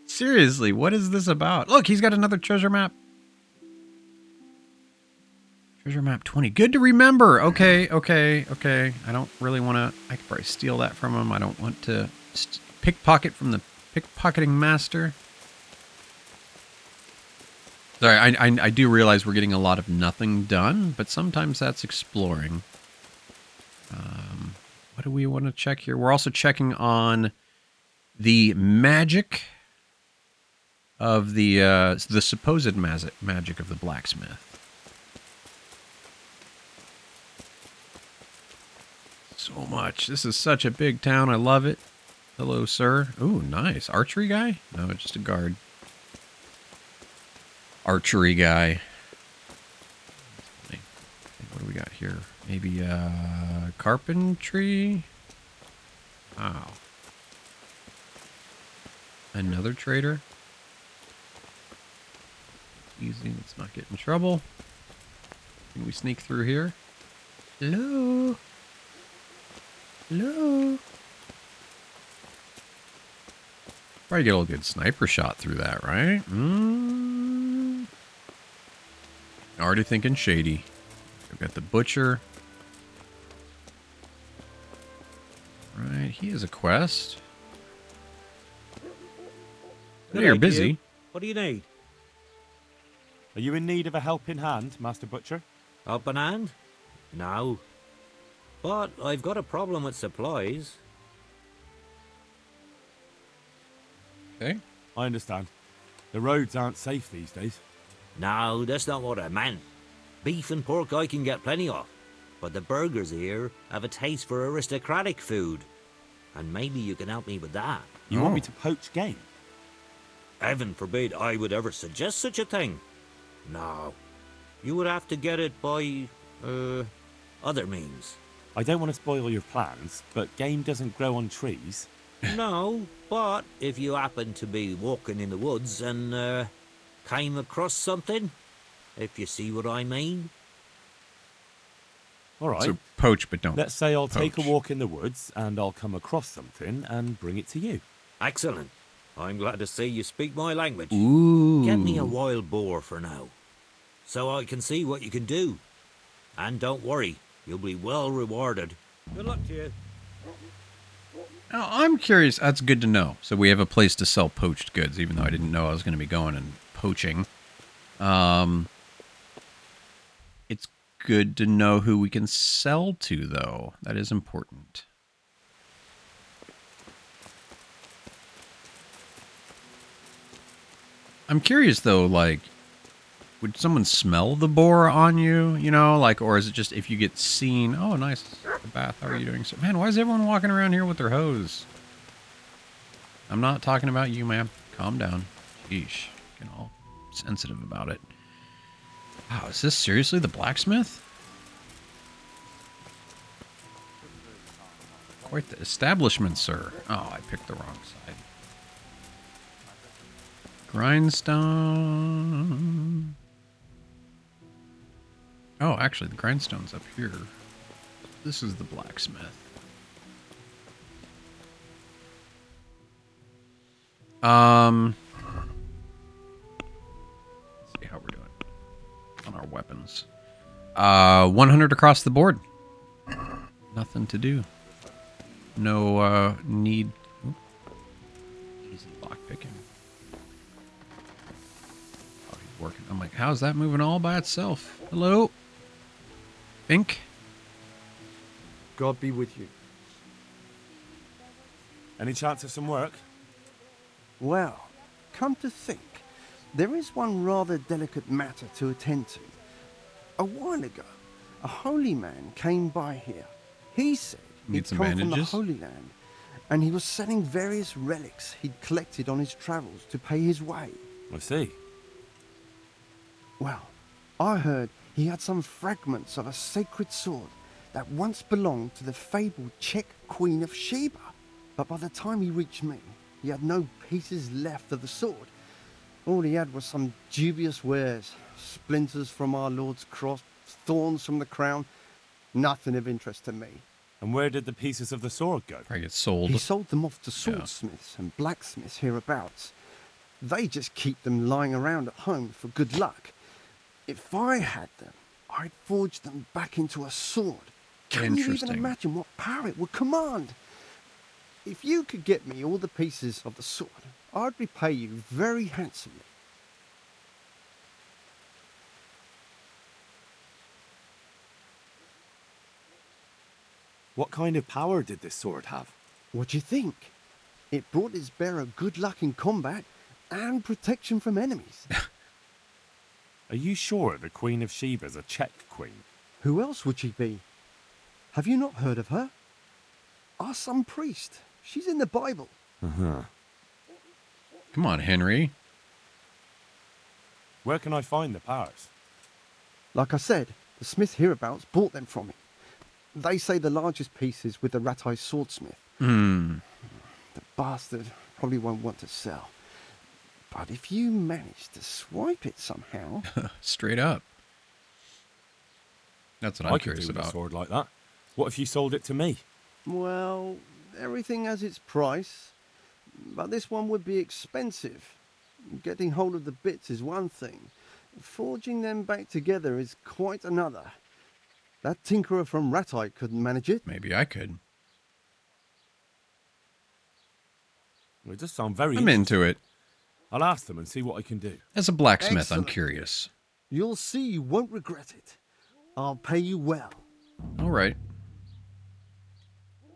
[SPEAKER 1] Seriously, what is this about? Look, he's got another treasure map. Treasure map 20. Good to remember. Okay. I don't really want to... I could probably steal that from him. I don't want to pickpocket from the pickpocketing master. Sorry, I do realize we're getting a lot of nothing done, but sometimes that's exploring. What do we want to check here? We're also checking on the magic of the supposed magic of the blacksmith. So much. This is such a big town. I love it. Hello, sir. Ooh, nice. Archery guy? No, just a guard. Archery guy. What do we got here? Maybe carpentry? Wow. Another trader. Easy, let's not get in trouble. Can we sneak through here? Hello? Hello? Probably get a little good sniper shot through that, right? Already thinking shady. We've got the butcher. Right, he has a quest.
[SPEAKER 10] Good
[SPEAKER 1] You're
[SPEAKER 10] day,
[SPEAKER 1] busy.
[SPEAKER 10] you. What do you need?
[SPEAKER 3] Are you in need of a helping hand, Master Butcher?
[SPEAKER 10] Helping hand? No. But I've got a problem with supplies.
[SPEAKER 1] Okay.
[SPEAKER 3] I understand. The roads aren't safe these days.
[SPEAKER 10] No, that's not what I meant. Beef and pork I can get plenty of. But the burgers here have a taste for aristocratic food. And maybe you can help me with that.
[SPEAKER 3] You want me to poach game?
[SPEAKER 10] Heaven forbid I would ever suggest such a thing. No. You would have to get it by, other means.
[SPEAKER 3] I don't want to spoil your plans, but game doesn't grow on trees.
[SPEAKER 10] No, but if you happen to be walking in the woods and, came across something, if you see what I mean.
[SPEAKER 3] All right.
[SPEAKER 1] So poach, but don't.
[SPEAKER 3] Let's say I'll take a
[SPEAKER 1] poach.
[SPEAKER 3] walk in the woods and I'll come across something and bring it to you.
[SPEAKER 10] Excellent. I'm glad to see you speak my language.
[SPEAKER 1] Ooh.
[SPEAKER 10] Get me a wild boar for now, so I can see what you can do. And don't worry, you'll be well rewarded. Good luck to you.
[SPEAKER 1] Now, I'm curious. That's good to know. So we have a place to sell poached goods, even though I didn't know I was going to be going and poaching. It's good to know who we can sell to, though. That is important. I'm curious, though, like, would someone smell the boar on you, you know, like, or is it just if you get seen, oh, nice, the bath, how are you doing? So, man, why is everyone walking around here with their hose? I'm not talking about you, ma'am. Calm down. Sheesh. Getting all sensitive about it. Wow, is this seriously the blacksmith? Quite the establishment, sir. Oh, I picked the wrong side. Grindstone. Oh, actually, the grindstone's up here. This is the blacksmith. Let's see how we're doing on our weapons. 100 across the board. Nothing to do. No need. Ooh. Easy lockpicking. Oh, he's working. I'm like, how's that moving all by itself? Hello? Fink?
[SPEAKER 9] God be with you.
[SPEAKER 3] Any chance of some work?
[SPEAKER 11] Well, come to think, there is one rather delicate matter to attend to. A while ago, a holy man came by here. He said
[SPEAKER 1] Need
[SPEAKER 11] he'd
[SPEAKER 1] some
[SPEAKER 11] come from the
[SPEAKER 1] bandages?
[SPEAKER 11] Holy Land, and he was selling various relics he'd collected on his travels to pay his way.
[SPEAKER 3] I see.
[SPEAKER 11] Well, I heard he had some fragments of a sacred sword that once belonged to the fabled Czech Queen of Sheba. But by the time he reached me, he had no pieces left of the sword. All he had was some dubious wares, splinters from our Lord's cross, thorns from the crown, nothing of interest to me.
[SPEAKER 3] And where did the pieces of the sword go?
[SPEAKER 1] Probably get sold.
[SPEAKER 11] He sold them off to swordsmiths and blacksmiths hereabouts. They just keep them lying around at home for good luck. If I had them, I'd forge them back into a sword. Can you even
[SPEAKER 1] Interesting.
[SPEAKER 11] imagine what power it would command? If you could get me all the pieces of the sword, I'd repay you very handsomely.
[SPEAKER 3] What kind of power did this sword have?
[SPEAKER 11] What do you think? It brought its bearer good luck in combat and protection from enemies.
[SPEAKER 3] Are you sure the Queen of Sheba's a Czech queen?
[SPEAKER 11] Who else would she be? Have you not heard of her? Our some priest. She's in the Bible.
[SPEAKER 3] Uh-huh.
[SPEAKER 1] Come on, Henry.
[SPEAKER 3] Where can I find the powers?
[SPEAKER 11] Like I said, the smith hereabouts bought them from me. They say the largest piece is with the rat-eyed swordsmith.
[SPEAKER 1] Hmm.
[SPEAKER 11] The bastard probably won't want to sell. But if you manage to swipe it somehow...
[SPEAKER 1] Straight up. That's what
[SPEAKER 3] I
[SPEAKER 1] I'm
[SPEAKER 3] could
[SPEAKER 1] curious
[SPEAKER 3] do with a
[SPEAKER 1] about.
[SPEAKER 3] sword like that. What if you sold it to me?
[SPEAKER 11] Well, everything has its price. But this one would be expensive. Getting hold of the bits is one thing. Forging them back together is quite another. That tinkerer from Ratite couldn't manage it.
[SPEAKER 1] Maybe I could.
[SPEAKER 3] Well, it does sound very
[SPEAKER 1] I'm into it.
[SPEAKER 3] I'll ask them and see what I can do.
[SPEAKER 1] As a blacksmith, I'm
[SPEAKER 11] Excellent.
[SPEAKER 1] curious.
[SPEAKER 11] You'll see you won't regret it. I'll pay you well.
[SPEAKER 1] All right.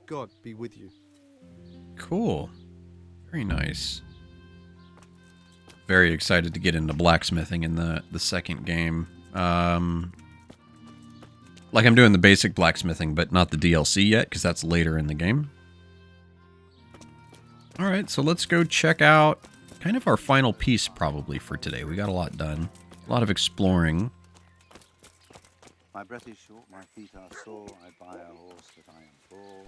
[SPEAKER 9] God be with you.
[SPEAKER 1] Cool. Very nice. Very excited to get into blacksmithing in the second game. Like I'm doing the basic blacksmithing, but not the DLC yet, because that's later in the game. All right, so let's go check out kind of our final piece probably for today. We got a lot done. A lot of exploring.
[SPEAKER 12] My breath is short, my feet are sore. I buy a horse that I am poor.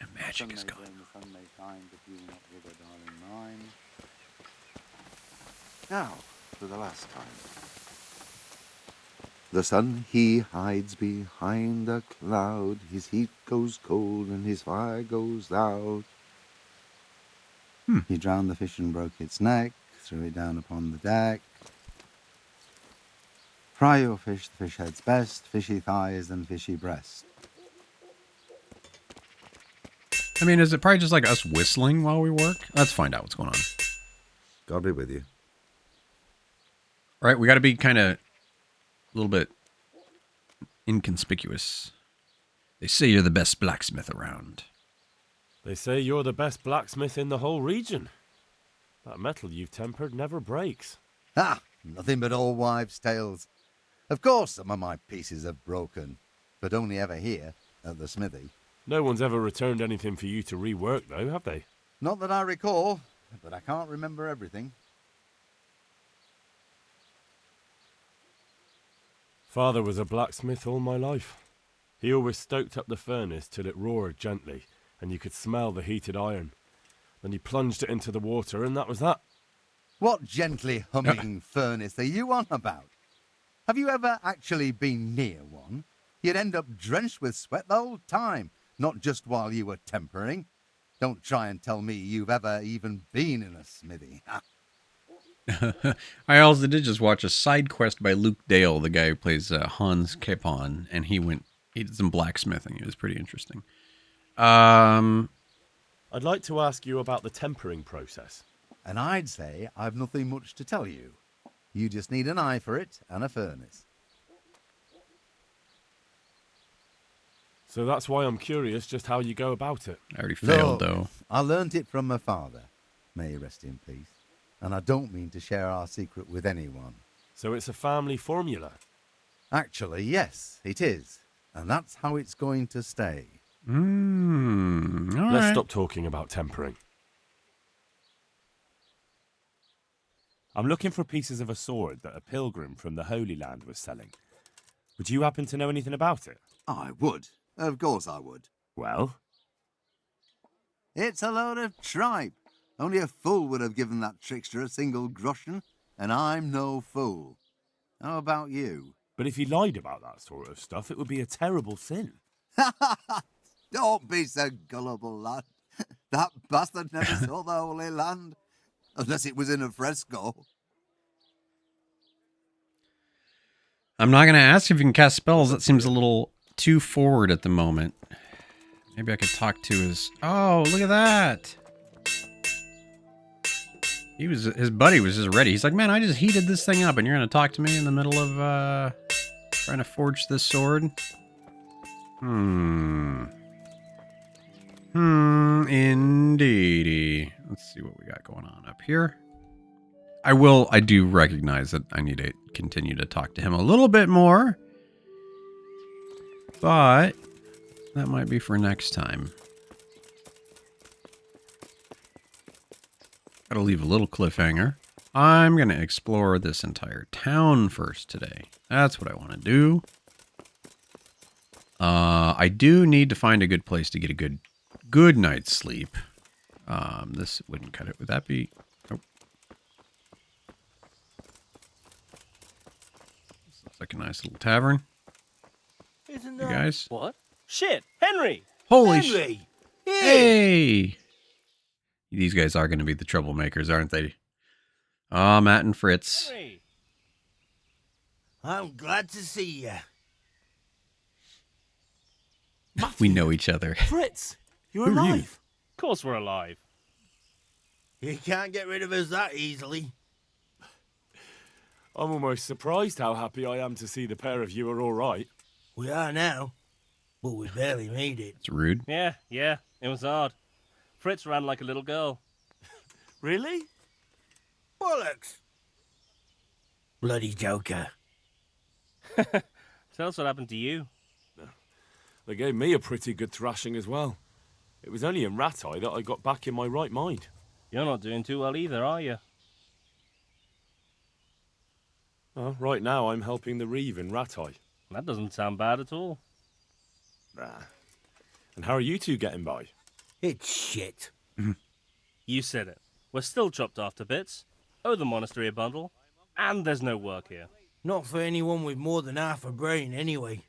[SPEAKER 1] And magic is gone.
[SPEAKER 12] The sun may shine, but you not wither, darling mine. Now, for the last time. The sun he hides behind a cloud. His heat goes cold and his fire goes out. He drowned the fish and broke its neck, threw it down upon the deck. Fry your fish, the fish head's best, fishy thighs and fishy breast.
[SPEAKER 1] I mean, is it probably just like us whistling while we work? Let's find out what's going on.
[SPEAKER 12] God be with you.
[SPEAKER 1] All right, we got to be kind of a little bit inconspicuous. They say you're the best blacksmith around.
[SPEAKER 3] They say you're the best blacksmith in the whole region. That metal you've tempered never breaks.
[SPEAKER 12] Ah, nothing but old wives' tales. Of course some of my pieces have broken, but only ever here, at the smithy.
[SPEAKER 3] No one's ever returned anything for you to rework, though, have they?
[SPEAKER 12] Not that I recall, but I can't remember everything.
[SPEAKER 3] Father was a blacksmith all my life. He always stoked up the furnace till it roared gently, and you could smell the heated iron. Then he plunged it into the water, and that was that.
[SPEAKER 12] What gently humming furnace are you on about? Have you ever actually been near one? You'd end up drenched with sweat the whole time, not just while you were tempering. Don't try and tell me you've ever even been in a smithy.
[SPEAKER 1] I also did just watch a side quest by Luke Dale, the guy who plays Hans Capon, and he did some blacksmithing. It was pretty interesting.
[SPEAKER 3] I'd like to ask you about the tempering process.
[SPEAKER 12] And I'd say I've nothing much to tell you. You just need an eye for it and a furnace.
[SPEAKER 3] So that's why I'm curious just how you go about it.
[SPEAKER 1] I already failed,
[SPEAKER 12] Look,
[SPEAKER 1] though.
[SPEAKER 12] I learnt it from my father. May he rest in peace. And I don't mean to share our secret with anyone.
[SPEAKER 3] So it's a family formula.
[SPEAKER 12] Actually, yes, it is. And that's how it's going to stay.
[SPEAKER 1] All
[SPEAKER 3] Let's
[SPEAKER 1] right.
[SPEAKER 3] stop talking about tempering. I'm looking for pieces of a sword that a pilgrim from the Holy Land was selling. Would you happen to know anything about it?
[SPEAKER 12] I would. Of course I would.
[SPEAKER 3] Well?
[SPEAKER 12] It's a load of tripe. Only a fool would have given that trickster a single groschen, and I'm no fool. How about you?
[SPEAKER 3] But if he lied about that sort of stuff, it would be a terrible sin.
[SPEAKER 12] Don't be so gullible, lad. That bastard never saw the Holy Land. Unless it was in a fresco.
[SPEAKER 1] I'm not going to ask if you can cast spells. That seems a little too forward at the moment. Maybe I could talk to his... Oh, look at that. His buddy was just ready. He's like, man, I just heated this thing up and you're going to talk to me in the middle of trying to forge this sword? Indeedy. Let's see what we got going on up here. I do recognize that I need to continue to talk to him a little bit more. But that might be for next time. Gotta leave a little cliffhanger. I'm gonna explore this entire town first today. That's what I want to do. I do need to find a good place to get a good night's sleep. This wouldn't cut it. Would that be? Nope. This looks like a nice little tavern.
[SPEAKER 13] Isn't
[SPEAKER 1] You
[SPEAKER 13] that...
[SPEAKER 1] guys?
[SPEAKER 13] What? Shit! Henry!
[SPEAKER 1] Holy
[SPEAKER 13] Henry!
[SPEAKER 1] Hey! These guys are going to be the troublemakers, aren't they? Ah, Matt and Fritz.
[SPEAKER 13] Henry!
[SPEAKER 8] I'm glad to see you.
[SPEAKER 1] We know each other.
[SPEAKER 13] Fritz! You're
[SPEAKER 3] Who are you?
[SPEAKER 13] alive! Of course we're alive.
[SPEAKER 8] You can't get rid of us that easily.
[SPEAKER 3] I'm almost surprised how happy I am to see the pair of you are all right.
[SPEAKER 8] We are now, but we barely made it.
[SPEAKER 1] It's rude.
[SPEAKER 13] Yeah, it was hard. Fritz ran like a little girl.
[SPEAKER 3] Really?
[SPEAKER 8] Bollocks! Bloody joker.
[SPEAKER 13] Tell us what happened to you.
[SPEAKER 3] They gave me a pretty good thrashing as well. It was only in Ratai that I got back in my right mind.
[SPEAKER 13] You're not doing too well either, are you?
[SPEAKER 3] Well, right now I'm helping the Reeve in Ratai.
[SPEAKER 13] That doesn't sound bad at all.
[SPEAKER 3] Nah. And how are you two getting by?
[SPEAKER 8] It's shit.
[SPEAKER 13] You said it. We're still chopped off to bits. Owe the monastery a bundle. And there's no work here.
[SPEAKER 8] Not for anyone with more than half a brain, anyway.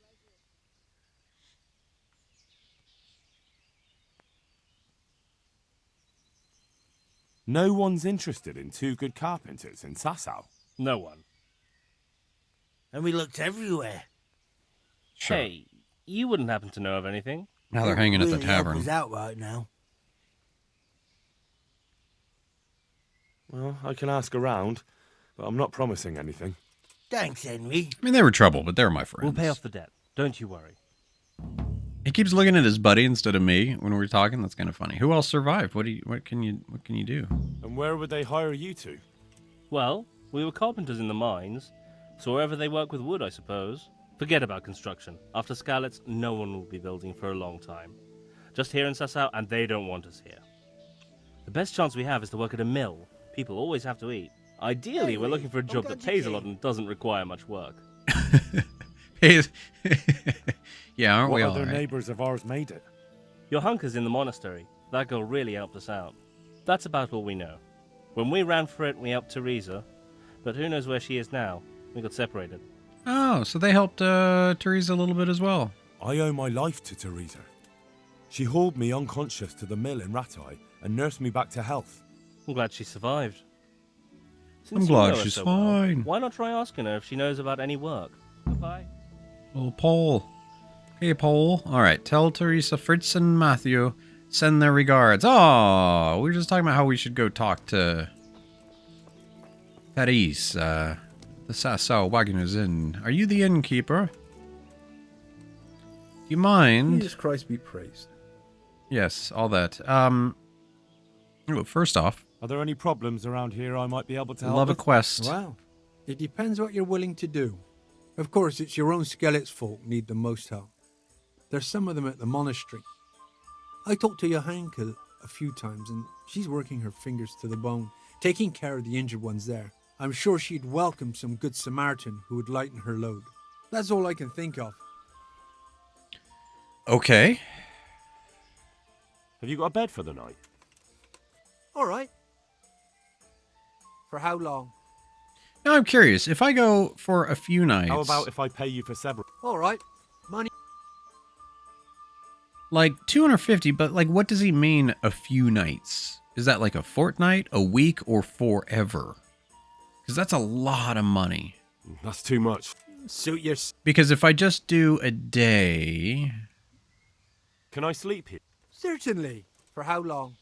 [SPEAKER 3] No one's interested in two good carpenters in Sasau.
[SPEAKER 13] No one.
[SPEAKER 8] And we looked everywhere.
[SPEAKER 1] Sure.
[SPEAKER 13] Hey, you wouldn't happen to know of anything?
[SPEAKER 1] Now they're hanging at the
[SPEAKER 8] Really help
[SPEAKER 1] tavern.
[SPEAKER 8] us out right now.
[SPEAKER 3] Well, I can ask around, but I'm not promising anything.
[SPEAKER 8] Thanks, Henry.
[SPEAKER 1] I mean, they were trouble, but they're my friends.
[SPEAKER 13] We'll pay off the debt. Don't you worry.
[SPEAKER 1] He keeps looking at his buddy instead of me when we're talking. That's kind of funny. Who else survived? What can you do?
[SPEAKER 3] And where would they hire you to?
[SPEAKER 13] Well, we were carpenters in the mines, so wherever they work with wood, I suppose. Forget about construction. After Skalitz, no one will be building for a long time. Just here in Sasau, and they don't want us here. The best chance we have is to work at a mill. People always have to eat. Ideally, we're looking for a job that pays a lot and doesn't require much work.
[SPEAKER 1] Yeah, aren't we all?
[SPEAKER 3] What other
[SPEAKER 1] right?
[SPEAKER 3] neighbours of ours made it?
[SPEAKER 13] Your hunker's in the monastery. That girl really helped us out. That's about all we know. When we ran for it, we helped Teresa, but who knows where she is now? We got separated.
[SPEAKER 1] Oh, so they helped Teresa a little bit as well.
[SPEAKER 3] I owe my life to Teresa. She hauled me unconscious to the mill in Ratai and nursed me back to health.
[SPEAKER 13] I'm glad she survived.
[SPEAKER 1] I'm
[SPEAKER 13] Since you
[SPEAKER 1] glad
[SPEAKER 13] know her
[SPEAKER 1] she's
[SPEAKER 13] so well,
[SPEAKER 1] fine.
[SPEAKER 13] why not try asking her if she knows about any work? Goodbye.
[SPEAKER 1] Oh, Paul. Hey, Paul. All right, tell Teresa, Fritz, and Matthew send their regards. Oh, we were just talking about how we should go talk to Paris, the Sasau Wagoner's Inn. Are you the innkeeper? Do you mind?
[SPEAKER 9] Jesus Christ be praised.
[SPEAKER 1] Yes, all that. First off,
[SPEAKER 3] Are there any problems around here I might be able to help
[SPEAKER 1] love a
[SPEAKER 3] with?
[SPEAKER 1] quest.
[SPEAKER 9] Well, it depends what you're willing to do.
[SPEAKER 14] Of course, it's your own skelet's fault need the most help. There's some of them at the monastery. I talked to Johanka a few times, and she's working her fingers to the bone, taking care of the injured ones there. I'm sure she'd welcome some good Samaritan who would lighten her load. That's all I can think of.
[SPEAKER 1] Okay.
[SPEAKER 3] Have you got a bed for the night?
[SPEAKER 14] All right. For how long?
[SPEAKER 1] Now I'm curious. If I go for a few nights...
[SPEAKER 3] How about if I pay you for several?
[SPEAKER 14] All right. Money.
[SPEAKER 1] Like 250, but like what does he mean a few nights? Is that like a fortnight, a week, or forever? Because that's a lot of money.
[SPEAKER 3] That's too much.
[SPEAKER 14] Suit your...
[SPEAKER 1] Because if I just do a day...
[SPEAKER 3] Can I sleep here?
[SPEAKER 14] Certainly. For how long?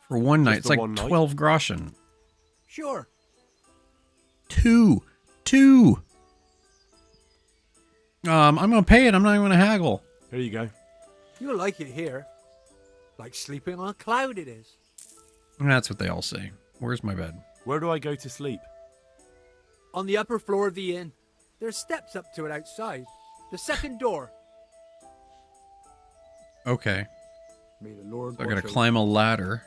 [SPEAKER 1] For one night, it's
[SPEAKER 3] the
[SPEAKER 1] like
[SPEAKER 3] one night?
[SPEAKER 1] 12 groschen.
[SPEAKER 14] Sure.
[SPEAKER 1] Two. I'm gonna pay it. I'm not even gonna haggle.
[SPEAKER 3] Here you go.
[SPEAKER 14] You'll like it here. Like sleeping on a cloud it is.
[SPEAKER 1] That's what they all say. Where's my bed?
[SPEAKER 3] Where do I go to sleep?
[SPEAKER 14] On the upper floor of the inn. There's steps up to it outside. The second door.
[SPEAKER 1] Okay.
[SPEAKER 14] May the Lord
[SPEAKER 1] So I gotta climb a ladder.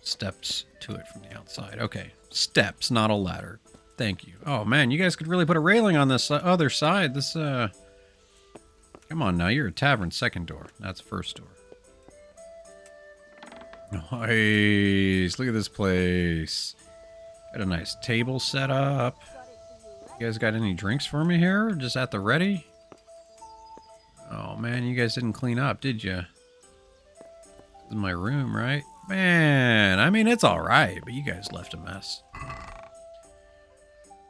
[SPEAKER 1] Steps to it from the outside. Okay. Steps, not a ladder. Thank you. Oh, man, you guys could really put a railing on this other side. This, Come on now, you're a tavern. Second door. That's first door. Nice. Look at this place. Got a nice table set up. You guys got any drinks for me here? Just at the ready? Oh, man, you guys didn't clean up, did you? This is my room, right? Man, I mean, it's all right, but you guys left a mess.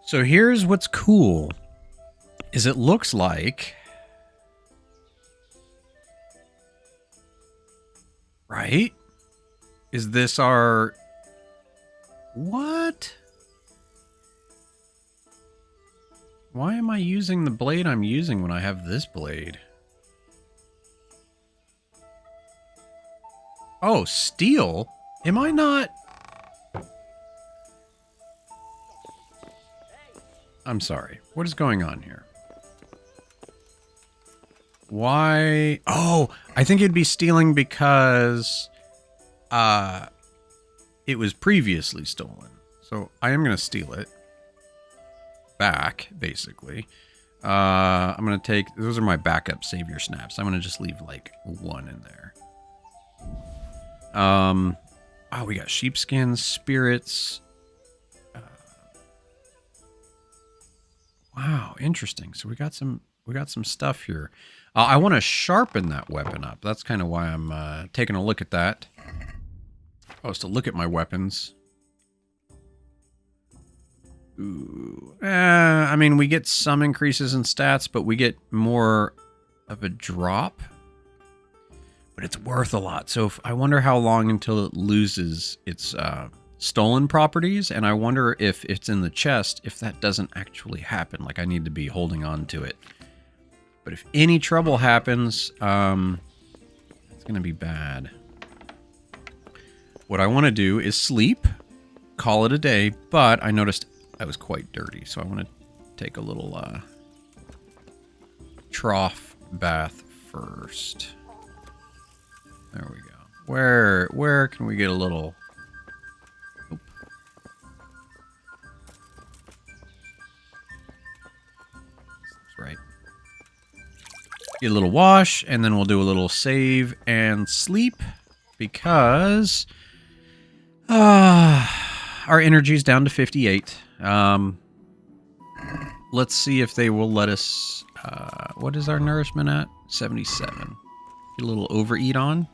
[SPEAKER 1] So here's what's cool, is it looks like... Right? Is this our... What? Why am I using the blade I'm using when I have this blade? Oh, steel? Am I not... I'm sorry. What is going on here? Why? Oh, I think it'd be stealing because it was previously stolen. So I am going to steal it back, basically. I'm going to take... Those are my backup savior snaps. I'm going to just leave like one in there. Oh, we got sheepskins, spirits. Wow, interesting. So we got some stuff here. I want to sharpen that weapon up. That's kind of why I'm taking a look at that. Oh, it's to look at my weapons. Ooh. I mean, we get some increases in stats, but we get more of a drop. But it's worth a lot. So I wonder how long until it loses its stolen properties. And I wonder if it's in the chest, if that doesn't actually happen. Like I need to be holding on to it. But if any trouble happens, it's going to be bad. What I want to do is sleep, call it a day. But I noticed I was quite dirty. So I want to take a little trough bath first. There we go. Where can we get a little... Oop. That's right. Get a little wash, and then we'll do a little save and sleep, because our energy's down to 58. Let's see if they will let us... what is our nourishment at? 77. Get a little overeat on.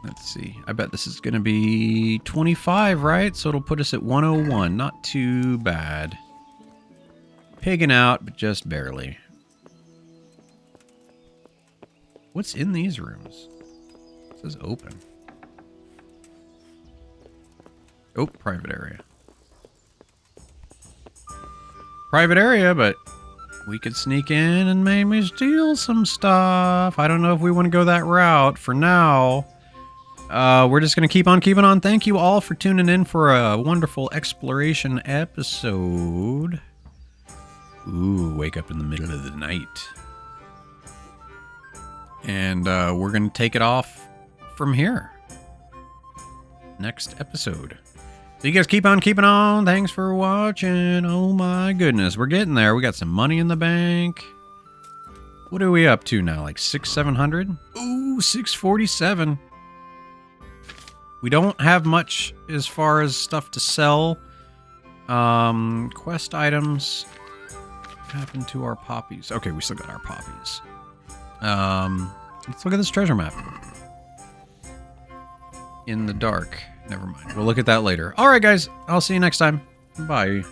[SPEAKER 1] Let's see. I bet this is going to be 25, right? So it'll put us at 101. Not too bad. Pigging out, but just barely. What's in these rooms? It says open. Oh, private area. Private area, but we could sneak in and maybe steal some stuff. I don't know if we want to go that route for now. We're just going to keep on keeping on. Thank you all for tuning in for a wonderful exploration episode. Ooh, wake up in the middle of the night. And we're going to take it off from here. Next episode. So you guys keep on keeping on. Thanks for watching. Oh my goodness. We're getting there. We got some money in the bank. What are we up to now? Like 700? Ooh, 647. We don't have much as far as stuff to sell. Quest items. What happened to our poppies? Okay, we still got our poppies. Let's look at this treasure map. In the dark. Never mind. We'll look at that later. All right, guys. I'll see you next time. Bye.